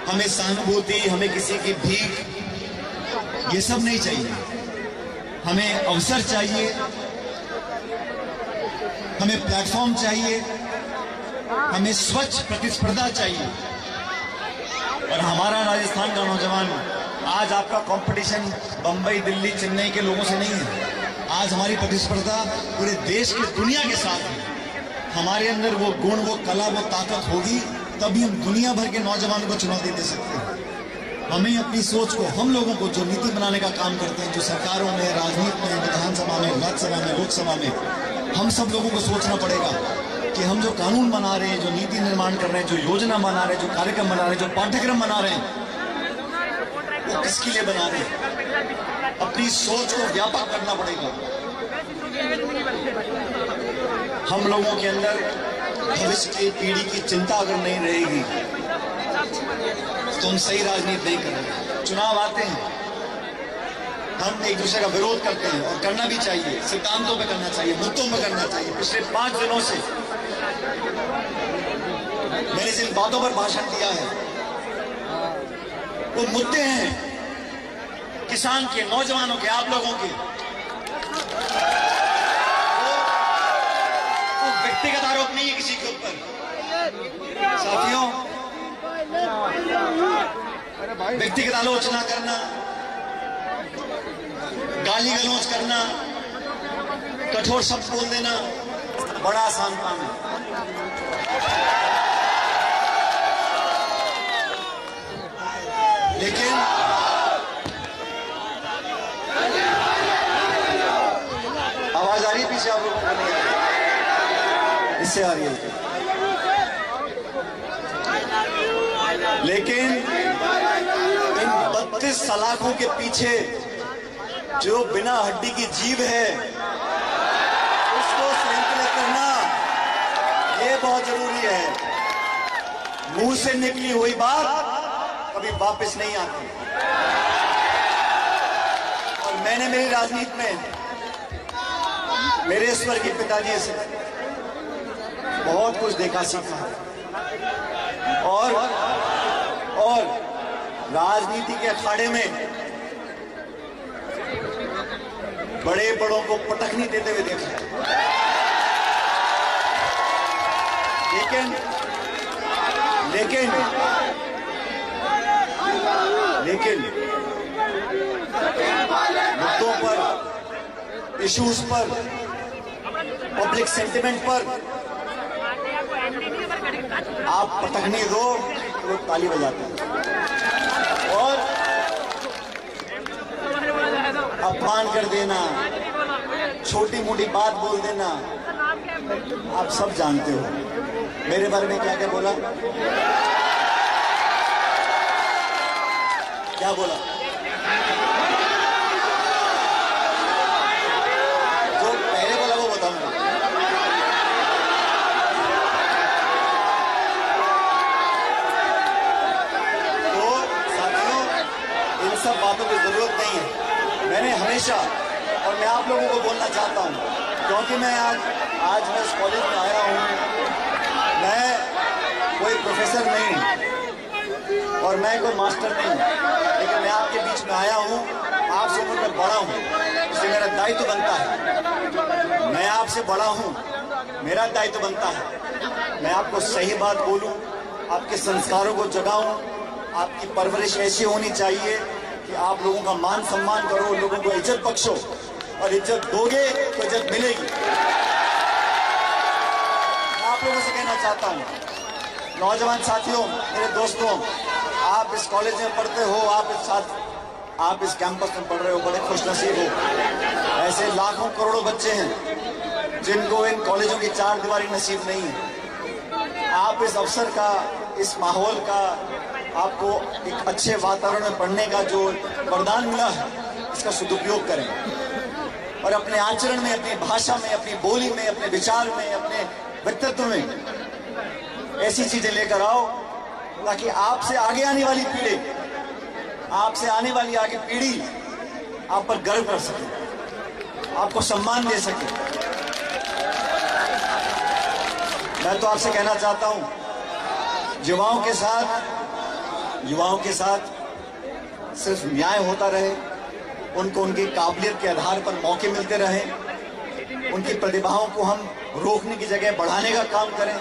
हमें सहानुभूति, हमें किसी की भीख, ये सब नहीं चाहिए। हमें अवसर चाहिए, हमें प्लेटफॉर्म चाहिए, हमें स्वच्छ प्रतिस्पर्धा चाहिए। और हमारा राजस्थान का नौजवान, आज आपका कंपटीशन बंबई, दिल्ली, चेन्नई के लोगों से नहीं है। आज हमारी प्रतिस्पर्धा पूरे देश की दुनिया के साथ है। हमारे अंदर वो गुण, वो कला, वो ताकत होगी, तभी हम दुनिया भर के नौजवानों को चुनौती दे सकते हैं। हमें अपनी सोच को, हम लोगों को जो नीति बनाने का काम करते हैं, जो सरकारों में, राजनीति में, विधानसभा में, राज्यसभा में, लोकसभा में, हम सब लोगों को सोचना पड़ेगा कि हम जो कानून बना रहे हैं, जो नीति निर्माण कर रहे हैं, जो योजना बना रहे हैं, जो कार्यक्रम बना रहे हैं, जो पाठ्यक्रम बना रहे हैं, वो किसके लिए बना रहे हैं। अपनी सोच को व्यापक करना पड़ेगा। हम लोगों के अंदर भविष्य की पीढ़ी की चिंता अगर नहीं रहेगी तो हम सही राजनीति नहीं करेंगे। चुनाव आते हैं, हम एक दूसरे का विरोध करते हैं, और करना भी चाहिए, सिद्धांतों पे करना चाहिए, मुद्दों पे करना चाहिए। पिछले 5 दिनों से मैंने जिन बातों पर भाषण दिया है, वो मुद्दे हैं किसान के, नौजवानों के, आप लोगों के। वो व्यक्तिगत आरोप नहीं है किसी के ऊपर। साथियों, व्यक्तिगत आलोचना करना, गाली गलौज करना, कठोर शब्द बोल देना बड़ा आसान काम है। लेकिन आवाज आ रही है पीछे आप लोगों को? नहीं आ रही? इससे आ रही है। लेकिन इन 32 सलाखों के पीछे जो बिना हड्डी की जीव है, उसको संतुलित करना ये बहुत जरूरी है। मुंह से निकली हुई बात कभी वापस नहीं आती। और मैंने मेरी राजनीति में मेरे स्वर्गीय पिताजी से बहुत कुछ देखा, सीखा। और राजनीति के अखाड़े में बड़े बड़ों को पटखनी देते हुए देखा है। लेकिन मुद्दों पर, इश्यूज पर, पब्लिक सेंटिमेंट पर आप पटखनी दो तो लोग ताली बजाते हैं, और अपमान कर देना, छोटी मोटी बात बोल देना, आप सब जानते हो मेरे बारे में क्या क्या बोला, क्या बोला। जो पहले बोला वो बताऊंगा। तो साथियों, इन सब बातों की जरूरत नहीं है। मैंने हमेशा, और मैं आप लोगों को बोलना चाहता हूं, क्योंकि मैं आज मैं इस कॉलेज में आया हूं, मैं कोई प्रोफेसर नहीं हूं और मैं कोई मास्टर नहीं हूं, लेकिन मैं आपके बीच में आया हूं, आपसे उम्र में बड़ा हूं, इसलिए मेरा दायित्व बनता है। मैं आपसे बड़ा हूं, मेरा दायित्व बनता है मैं आपको सही बात बोलूं, आपके संस्कारों को जगाऊं। आपकी परवरिश ऐसी होनी चाहिए कि आप लोगों का मान सम्मान करो, लोगों को इज्जत बख्शो, और इज्जत दोगे तो इज्जत मिलेगी। आप लोगों से कहना चाहता हूं, नौजवान साथियों, मेरे दोस्तों, आप इस कॉलेज में पढ़ते हो, आप इस कैंपस में पढ़ रहे हो, बड़े खुशनसीब हो। ऐसे लाखों करोड़ों बच्चे हैं जिनको इन कॉलेजों की चार दीवारी नसीब नहीं है। आप इस अवसर का, इस माहौल का, आपको एक अच्छे वातावरण में पढ़ने का जो वरदान मिला है, इसका सदुपयोग करें और अपने आचरण में, अपनी भाषा में, अपनी बोली में, अपने विचार में, अपने व्यक्तित्व में ऐसी चीजें लेकर आओ ताकि आपसे आगे आने वाली पीढ़ी आप पर गर्व कर सके, आपको सम्मान दे सके। मैं तो आपसे कहना चाहता हूं, युवाओं के साथ सिर्फ न्याय होता रहे, उनको उनकी काबिलियत के आधार पर मौके मिलते रहे, उनकी प्रतिभाओं को हम रोकने की जगह बढ़ाने का काम करें,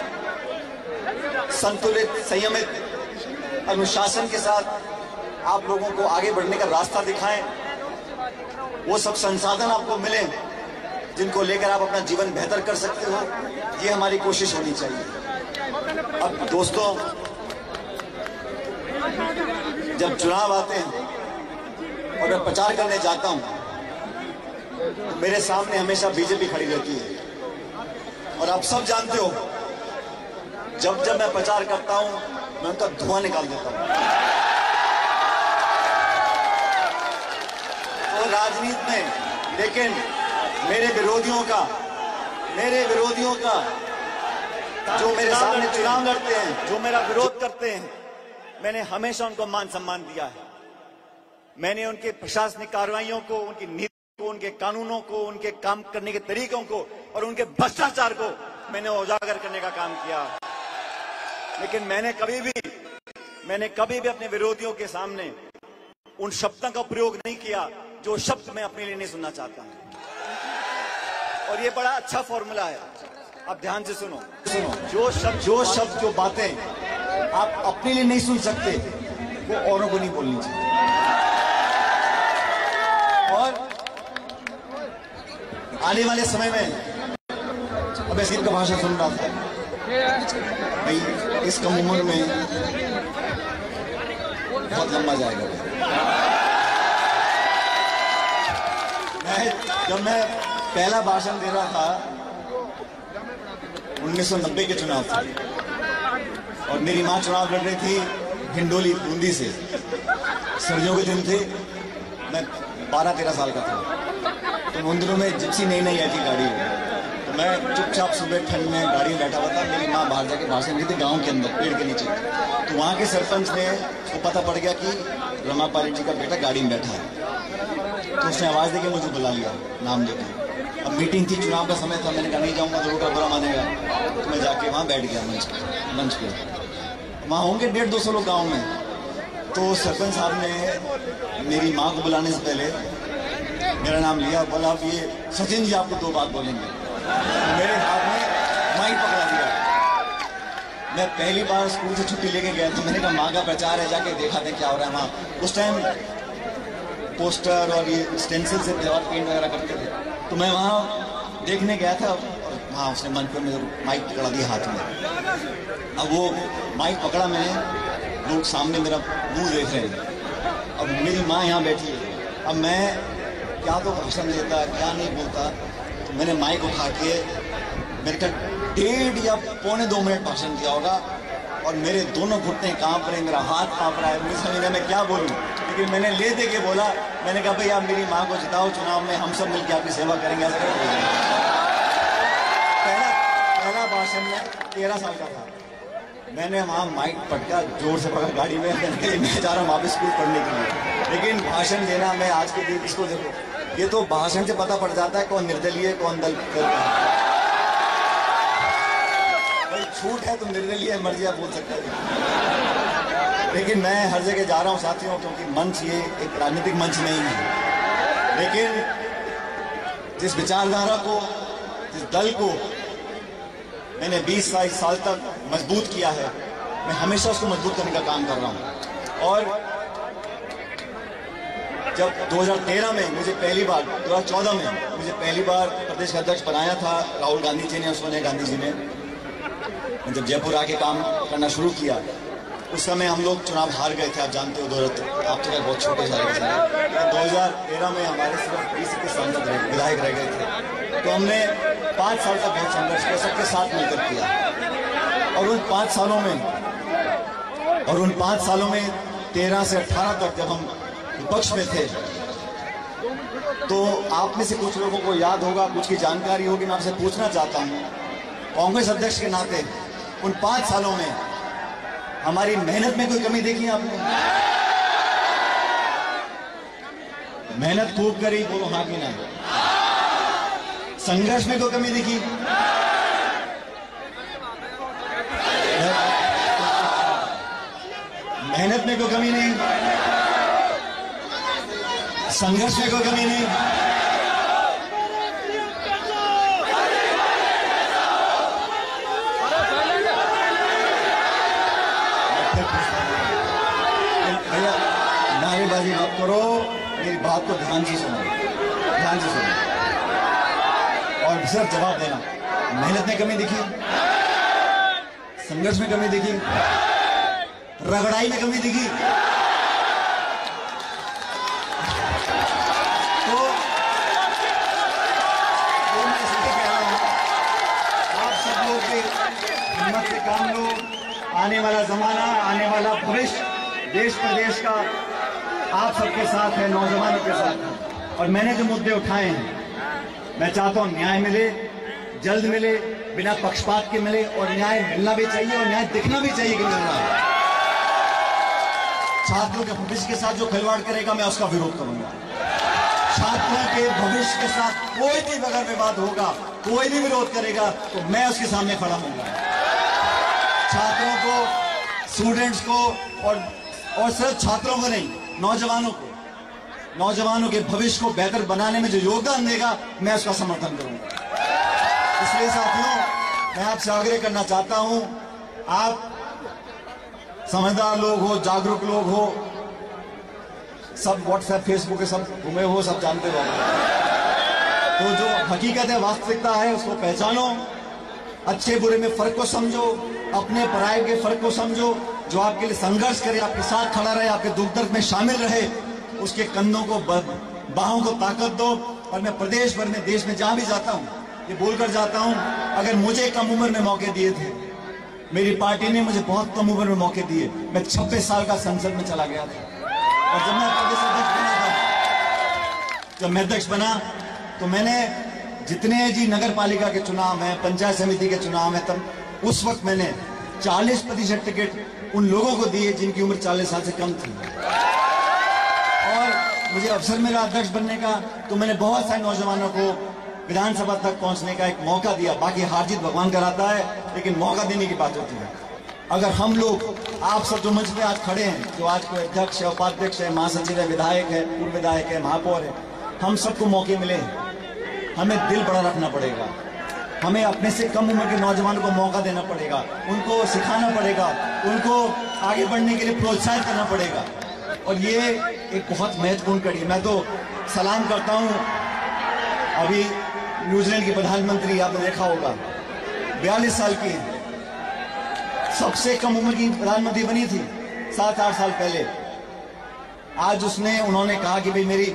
संतुलित, संयमित, अनुशासन के साथ आप लोगों को आगे बढ़ने का रास्ता दिखाएं, वो सब संसाधन आपको मिले जिनको लेकर आप अपना जीवन बेहतर कर सकते हो। ये हमारी कोशिश होनी चाहिए। अब दोस्तों, जब चुनाव आते हैं और मैं प्रचार करने जाता हूं तो मेरे सामने हमेशा बीजेपी खड़ी रहती है। और आप सब जानते हो, जब जब मैं प्रचार करता हूं मैं उनका धुआं निकाल देता हूं। तो राजनीति में, लेकिन मेरे विरोधियों का जो मेरे सामने चुनाव लड़ते हैं, जो मेरा विरोध करते हैं, मैंने हमेशा उनको मान सम्मान दिया है। मैंने उनके प्रशासनिक कार्रवाइयों को, उनकी नीति को, उनके कानूनों को, उनके काम करने के तरीकों को और उनके भ्रष्टाचार को मैंने उजागर करने का काम किया। लेकिन मैंने कभी भी अपने विरोधियों के सामने उन शब्दों का प्रयोग नहीं किया जो शब्द मैं अपने लिए नहीं सुनना चाहता हूं। और ये बड़ा अच्छा फॉर्मूला है, आप ध्यान से सुनो। जो बातें आप अपने लिए नहीं सुन सकते वो औरों को नहीं बोलनी चाहिए। और आने वाले समय में, अब ऐसी का भाषण सुन रहा था भाई, इस कम उम्र में बहुत लंबा जाएगा। जब मैं पहला भाषण दे रहा था 1990 के चुनाव थे और मेरी मां चुनाव लड़ रही थी हिंडोली बूंदी से। सर्दियों के दिन थे, मैं 12-13 साल का था। तो उन दिनों में जिप्सी नई आई थी गाड़ी में, तो मैं चुपचाप सुबह ठंड में गाड़ी में बैठा हुआ था। मेरी माँ बाहर जाके भाषण दी थी गांव के अंदर पेड़ के नीचे। तो वहाँ के सरपंच ने, उसको पता पड़ गया कि रमापाली जी का बेटा गाड़ी में बैठा है, तो उसने आवाज देके मुझे बुला लिया नाम लेके। अब मीटिंग थी, चुनाव का समय था, मैंने कहा नहीं जाऊंगा तो लोग बुरा मानेगा। तो मैं जाके वहाँ बैठ गया मंच पे। वहाँ होंगे 150-200 लोग गाँव में। तो सरपंच साहब ने मेरी माँ को बुलाने से पहले मेरा नाम लिया, बोला अब ये सचिन जी आपको 2 बात बोलेंगे। मेरे हाथ में माइक पकड़ा दिया। मैं पहली बार स्कूल से छुट्टी लेके गया था, मैंने कहा माँ का प्रचार है, जाके देखा था क्या हो रहा है वहाँ। उस टाइम पोस्टर और ये स्टेंसिल से दीवार पेंट वगैरह करते थे। तो मैं वहाँ देखने गया था, वहाँ उसने मंच पर मेरे माइक पकड़ा दिया हाथ में। अब वो माइक पकड़ा मैंने, लोग सामने मेरा मुंह देख रहे हैं। अब मेरी माँ यहाँ बैठी है, अब मैं क्या तो भाषण देता, क्या नहीं बोलता। तो मैंने माइक उठा के मेरे का 1.5 या 1.25 मिनट भाषण दिया होगा और मेरे दोनों घुटने कांप रहे, मेरा हाथ कांप रहा है, मुझे समझ नहीं मैं क्या बोलूँ। लेकिन मैंने ले दे के बोला, मैंने कहा भाई आप मेरी माँ को जिताओ चुनाव में, हम सब मिलकर आपकी सेवा करेंगे। पहला भाषण में 13 साल का था। मैंने वहाँ माइक पटका जोर से पकड़ा गाड़ी में, मैं जा रहा हूँ वापस स्कूल पढ़ने के लिए। लेकिन भाषण देना, मैं आज के दिन इसको देखो, ये तो भाषण से पता पड़ जाता है कौन निर्दलीय कौन दल करता है। भाई छूट है तो निर्दलीय मर्जी आप बोल सकते हैं। लेकिन मैं हर जगह जा रहा हूँ साथियों, क्योंकि मंच ये एक राजनीतिक मंच नहीं है। लेकिन जिस विचारधारा को, जिस दल को मैंने 20 साल तक मजबूत किया है, मैं हमेशा उसको मजबूत करने का काम कर रहा हूँ। और जब 2013 में मुझे पहली बार, 2014 में मुझे पहली बार प्रदेश का अध्यक्ष बनाया था राहुल गांधी जी ने और सोनिया गांधी जी ने, जब जयपुर आके काम करना शुरू किया, उस समय हम लोग चुनाव हार गए थे, आप जानते हो। आप तो बहुत छोटे थे। 2013 में हमारे सिर्फ 20 सांसद विधायक रह गए थे। तो हमने 5 साल तक बहुत संघर्ष किया, सबके साथ मिलकर किया। और उन 5 सालों में 13 से 18 तक जब हम विपक्ष में थे, तो आप में से कुछ लोगों को याद होगा, कुछ की जानकारी होगी, मैं आपसे पूछना चाहता हूं, कांग्रेस अध्यक्ष के नाते उन 5 सालों में हमारी मेहनत में कोई कमी देखी आपने? मेहनत खूब करी, बोलो हाँ कि ना। संघर्ष में कोई कमी दिखी? मेहनत में कोई कमी नहीं, संघर्ष में कोई कमी नहीं। भैया नारेबाजी मत करो, मेरी बात को ध्यान से सुनो, ध्यान से सुनो और सिर्फ जवाब देना। मेहनत में कमी दिखी, संघर्ष में कमी दिखी, रगड़ाई में कमी दिखी, तो मैं इसलिए कह रहा हूं, आप सब लोग के हिम्मत से काम लो। आने वाला जमाना, आने वाला भविष्य देश प्रदेश का आप सबके साथ है, नौजवानों के साथ है। और मैंने जो मुद्दे उठाए हैं, मैं चाहता हूं न्याय मिले, जल्द मिले, बिना पक्षपात के मिले, और न्याय मिलना भी चाहिए और न्याय दिखना भी चाहिए कि मिल रहा है। छात्रों के भविष्य के साथ जो खिलवाड़ करेगा, मैं उसका विरोध करूंगा। छात्रों के भविष्य के साथ कोई भी बगैर विवाद होगा, कोई भी विरोध करेगा, तो मैं उसके सामने खड़ा होऊंगा। छात्रों को, स्टूडेंट्स को, और सिर्फ छात्रों को नहीं, नौजवानों के भविष्य को बेहतर बनाने में जो योगदान देगा, मैं उसका समर्थन करूंगा। इसलिए साथियों, मैं आपसे आग्रह करना चाहता हूं, आप समझदार लोग हो, जागरूक लोग हो, सब व्हाट्सएप फेसबुक के सब घूमे हो, सब जानते हो, तो जो हकीकत है, वास्तविकता है, उसको पहचानो, अच्छे बुरे में फर्क को समझो, अपने पराये के फर्क को समझो। जो आपके लिए संघर्ष करे, आपके साथ खड़ा रहे, आपके दुख दर्द में शामिल रहे, उसके कंधों को, बाहों को ताकत दो। और मैं प्रदेश भर में, देश में जहां भी जाता हूं, ये बोलकर जाता हूं, अगर मुझे कम उम्र में मौके दिए थे, मेरी पार्टी ने मुझे बहुत कम उम्र में मौके दिए, मैं 26 साल का संसद में चला गया था। और जब मैं प्रदेश अध्यक्ष बना था, जब मैं अध्यक्ष बना, तो मैंने जितने जी नगर पालिका के चुनाव हैं, पंचायत समिति के चुनाव हैं, तब उस वक्त मैंने 40% टिकट उन लोगों को दिए जिनकी उम्र 40 साल से कम थी। और मुझे अवसर मिला अध्यक्ष बनने का, तो मैंने बहुत सारे नौजवानों को विधानसभा तक पहुंचने का एक मौका दिया। बाकी हार जीत भगवान कराता है, लेकिन मौका देने की बात होती है। अगर हम लोग, आप सब जो मंच पे आज खड़े हैं, जो आज कोई अध्यक्ष है, उपाध्यक्ष है, महासचिव है, विधायक है, पूर्व विधायक है, महापौर है, हम सबको मौके मिले हैं। हमें दिल बड़ा रखना पड़ेगा, हमें अपने से कम उम्र के नौजवानों को मौका देना पड़ेगा, उनको सिखाना पड़ेगा, उनको आगे बढ़ने के लिए प्रोत्साहित करना पड़ेगा। और ये एक बहुत महत्वपूर्ण कड़ी है। मैं तो सलाम करता हूं, अभी न्यूजीलैंड की प्रधानमंत्री, आपने देखा होगा, 42 साल की, सबसे कम उम्र की प्रधानमंत्री बनी थी 7-8 साल पहले। आज उन्होंने कहा कि भाई मेरी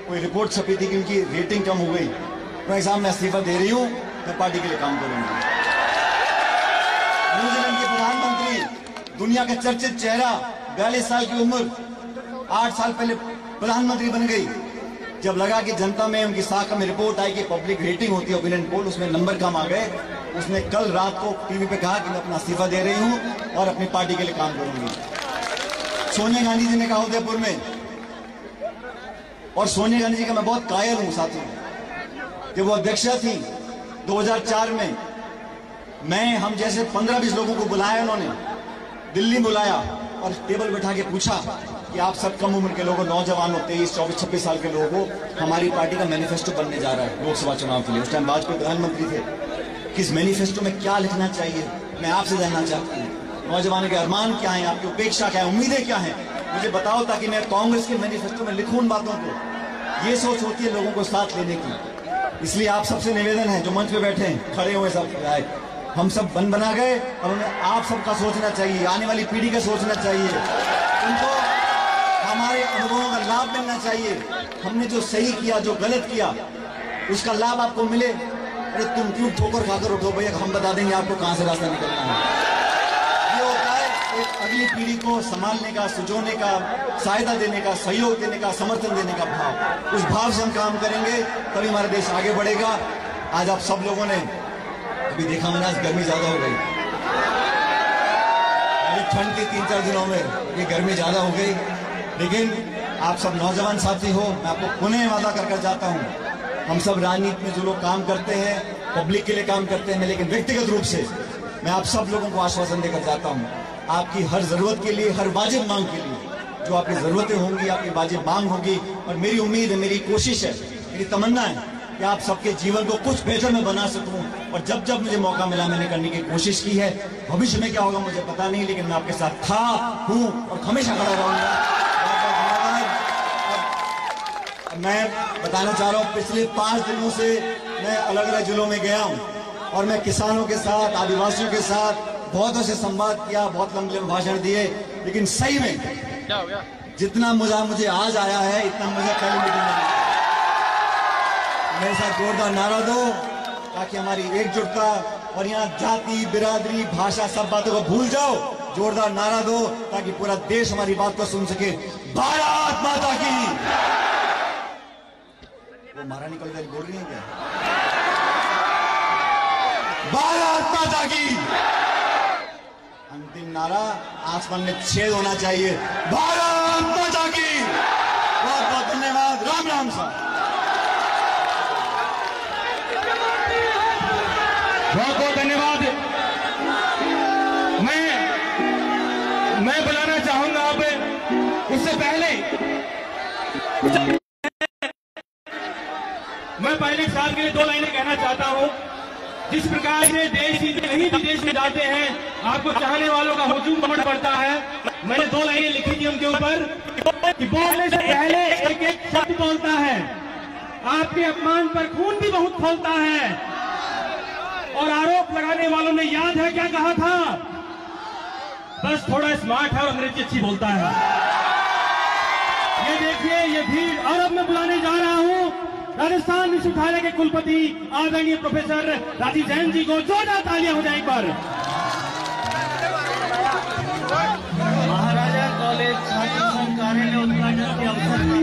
कोई रिपोर्ट छपी थी कि उनकी रेटिंग कम हो गई, मैं साहब मैं इस्तीफा दे रही हूं, मैं पार्टी के लिए काम करूंगा। न्यूजीलैंड के प्रधानमंत्री, दुनिया का चर्चित चेहरा, 42 साल की उम्र, 8 साल पहले प्रधानमंत्री बन गई। जब लगा कि जनता में, उनकी साख में रिपोर्ट आई कि पब्लिक रेटिंग होती है, ओपिनियन पोल, उसमें नंबर कम आ गए, उसने कल रात को टीवी पे कहा कि मैं अपना इस्तीफा दे रही हूं और अपनी पार्टी के लिए काम करूंगी। सोनिया गांधी जी ने कहा उदयपुर में, और सोनिया गांधी जी का मैं बहुत कायल हूं साथियों, कि वो अध्यक्षा थी 2004 में, हम जैसे 15-20 लोगों को बुलाया, उन्होंने दिल्ली बुलाया और टेबल बैठा के पूछा कि आप सब कम उम्र के लोगों, नौजवानों, 23, 24, 26 साल के लोगों को हमारी पार्टी का मैनिफेस्टो बनने जा रहा है लोकसभा चुनाव के लिए। उस टाइम वाजपेयी प्रधानमंत्री थे। किस मैनिफेस्टो में क्या लिखना चाहिए, मैं आपसे जानना चाहता हूँ। नौजवानों के अरमान क्या है, आपकी उपेक्षा क्या है, उम्मीदें क्या है, मुझे बताओ, ताकि मैं कांग्रेस के मैनिफेस्टो में लिखूं उन बातों को। ये सोच होती है लोगों को साथ लेने की। इसलिए आप सबसे निवेदन है, जो मंच पे बैठे हैं, खड़े हुए सब, हम सब बना गए, और उन्हें आप सबका सोचना चाहिए, आने वाली पीढ़ी का सोचना चाहिए, उनको हमारे अनुभवों का लाभ मिलना चाहिए। हमने जो सही किया, जो गलत किया, उसका लाभ आपको मिले। अरे तुम क्यों ठोकर खाकर उठो भैया, हम बता देंगे आपको कहां से रास्ता निकलना है। ये होता है एक अगली पीढ़ी को संभालने का, सुजोने का, सहायता देने का, सहयोग देने का, समर्थन देने का भाव। उस भाव से हम काम करेंगे, तभी हमारा देश आगे बढ़ेगा। आज आप सब लोगों ने अभी देखा, मैंने आज गर्मी ज्यादा हो गई, ठंड के 3-4 दिनों में ये गर्मी ज्यादा हो गई, लेकिन आप सब नौजवान साथी हो, मैं आपको पुनः वादा कर जाता हूं, हम सब राजनीति में जो लोग काम करते हैं, पब्लिक के लिए काम करते हैं, लेकिन व्यक्तिगत रूप से मैं आप सब लोगों को आश्वासन देकर जाता हूं, आपकी हर जरूरत के लिए, हर वाजिब मांग के लिए, जो आपकी जरूरतें होंगी, आपकी वाजिब मांग होगी, और मेरी उम्मीद है, मेरी कोशिश है, मेरी तमन्ना है कि आप सबके जीवन को कुछ बेहतर मैं बना सकूं। और जब जब मुझे मौका मिला मैंने करने की कोशिश की है। भविष्य में क्या होगा मुझे पता नहीं, लेकिन मैं आपके साथ था, हूं और हमेशा खड़ा रहूंगा। मैं बताना चाह रहा हूं, पिछले 5 दिनों से मैं अलग अलग जिलों में गया हूं और मैं किसानों के साथ, आदिवासियों के साथ बहुतों से संवाद किया, बहुत लंबे लंबे भाषण दिए, लेकिन सही में जितना मुझे आज आया है, इतना मुझे पहले मीटिंग में। मेरे साथ जोरदार नारा दो ताकि हमारी एकजुटता और यहाँ जाति, बिरादरी, भाषा सब बातों को भूल जाओ। जोरदार नारा दो ताकि पूरा देश हमारी बात को सुन सके। भारत माता की। वो महारानी कल बोल रही है क्या? भारत माता की। अंतिम नारा आसमान में छेद होना चाहिए। भारत माता की। बहुत बहुत धन्यवाद। राम राम साहब। बहुत बहुत धन्यवाद। मैं बुलाना चाहूंगा अब, उससे पहले मैं पायलट साहब के लिए 2 लाइनें कहना चाहता हूं। जिस प्रकार से देश ही कहीं भी देश में जाते हैं, आपको चाहने वालों का हुजूम पड़ता है। मैंने 2 लाइनें लिखी थी उनके ऊपर कि बोलने से पहले एक एक शब्द बोलता है, आपके अपमान पर खून भी बहुत खोलता है। और आरोप लगाने वालों ने याद है क्या कहा था? बस थोड़ा स्मार्ट है और अंग्रेजी अच्छी बोलता है। ये देखिए ये भीड़। और अब मैं बुलाने जा रहा हूं राजस्थान विश्वविद्यालय के कुलपति आदरणीय प्रोफेसर राजीव जैन जी को। जोरदार तालियां हो जाए एक बार। महाराजा कॉलेज छात्र संघ कार्यालय उद्घाटन के अवसर पर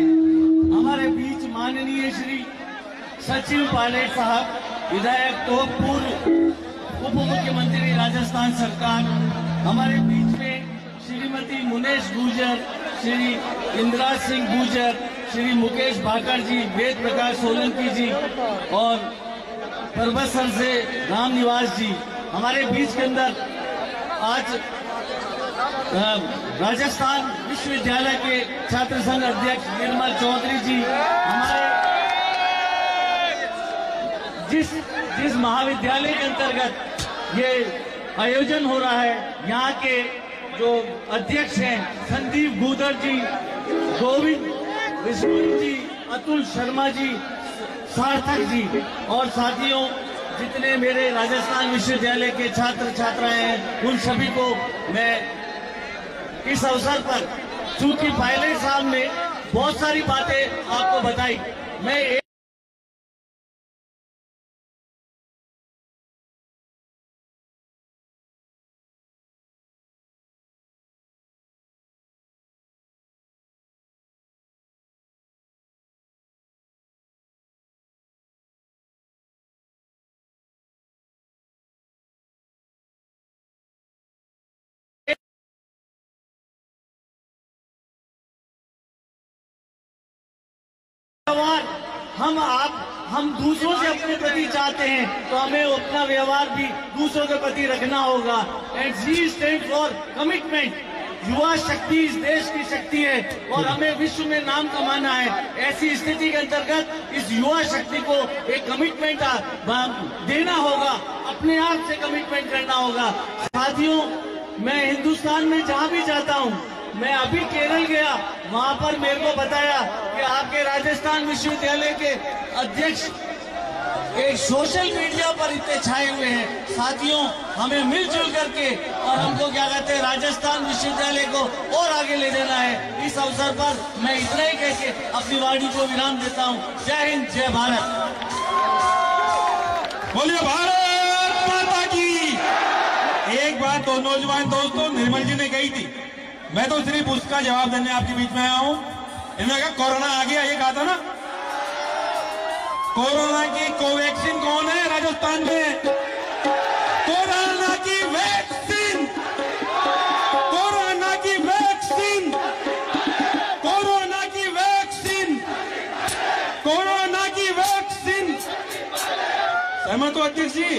हमारे बीच माननीय श्री सचिव पायलट साहब, विधायक तो पूर्व उप मुख्यमंत्री राजस्थान सरकार, हमारे बीच में श्रीमती मुनेश गुर्जर, श्री इंदिरा सिंह गुर्जर, श्री मुकेश भाकर जी, वेद प्रकाश सोलंकी जी और परबतसर से राम निवास जी हमारे बीच के अंदर आज राजस्थान विश्वविद्यालय के छात्र संघ अध्यक्ष निर्मल चौधरी जी, हमारे जिस महाविद्यालय के अंतर्गत ये आयोजन हो रहा है, यहाँ के जो अध्यक्ष हैं संदीप गुदर जी, गोविंद विष्णु जी, अतुल शर्मा जी, सार्थक जी और साथियों जितने मेरे राजस्थान विश्वविद्यालय के छात्र छात्राएं हैं, उन सभी को मैं इस अवसर पर, चूंकि पायलट साहब ने बहुत सारी बातें आपको बताई, मैं हम दूसरों से अपने प्रति चाहते हैं तो हमें अपना व्यवहार भी दूसरों के प्रति रखना होगा। And C stand for commitment. युवा शक्ति इस देश की शक्ति है और हमें विश्व में नाम कमाना है। ऐसी स्थिति के अंतर्गत इस युवा शक्ति को एक कमिटमेंट देना होगा, अपने आप से कमिटमेंट करना होगा। साथियों, मैं हिंदुस्तान में जहां भी जाता हूं, मैं अभी केरल गया, वहां पर मेरे को बताया कि आपके राजस्थान विश्वविद्यालय के अध्यक्ष एक सोशल मीडिया पर इतने छाए हुए हैं। साथियों, हमें मिलजुल करके और हमको क्या कहते हैं, राजस्थान विश्वविद्यालय को और आगे ले जाना है। इस अवसर पर मैं इतना ही कह के अपनी वाणी को विराम देता हूं। जय हिंद, जय भारत। बोलिए भारत माता की। एक बात तो नौजवान दोस्तों निर्मल जी ने कही थी, मैं तो सिर्फ उसका जवाब देने आपके बीच में आया हूं। इन्होंने कहा कोरोना आ गया, ये कहा था ना। कोरोना की कोवैक्सीन कौन है राजस्थान में? कोरोना की वैक्सीन, कोरोना की वैक्सीन, कोरोना की सहमत हो अध्यक्ष जी?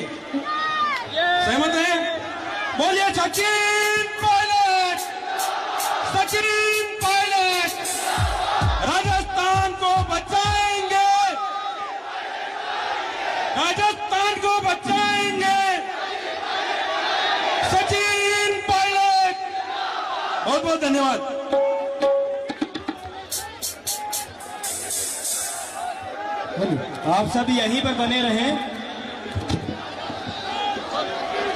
सहमत है? बोलिए सचिन पायलट, सचिन पायलट राजस्थान को बचाएंगे, राजस्थान को बचाएंगे, सचिन पायलट। बहुत बहुत धन्यवाद। आप सभी यहीं पर बने रहें।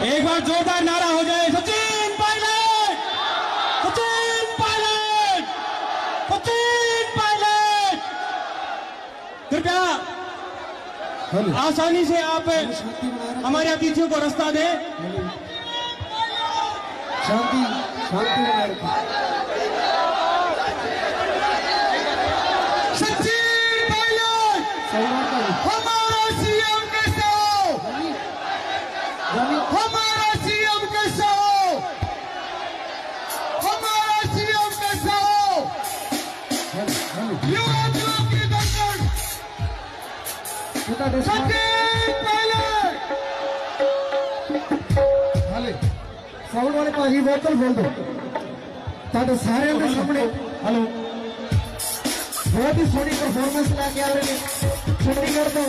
एक बार जोरदार नारा हो जाए, सचिन पायलट, सचिन पायलट, सचिन पायलट। कृपया आसानी से आप हमारे अतिथियों को रास्ता दें। शांति शांति बनाए रखें। सचिन पायलट हमारा सीएम कैसा हो, हमारा सीएम कैसा हो, हमारा सीएम कैसा हो, युवा की दर्शन सचिन पायलट। हाले साउंड वाले भाजी बोतल बोल दो ताकि सारे के सामने। हेलो, बहुत ही सोनी परफॉर्मेंस लेके आ रहे हैं चंडीगढ़ तो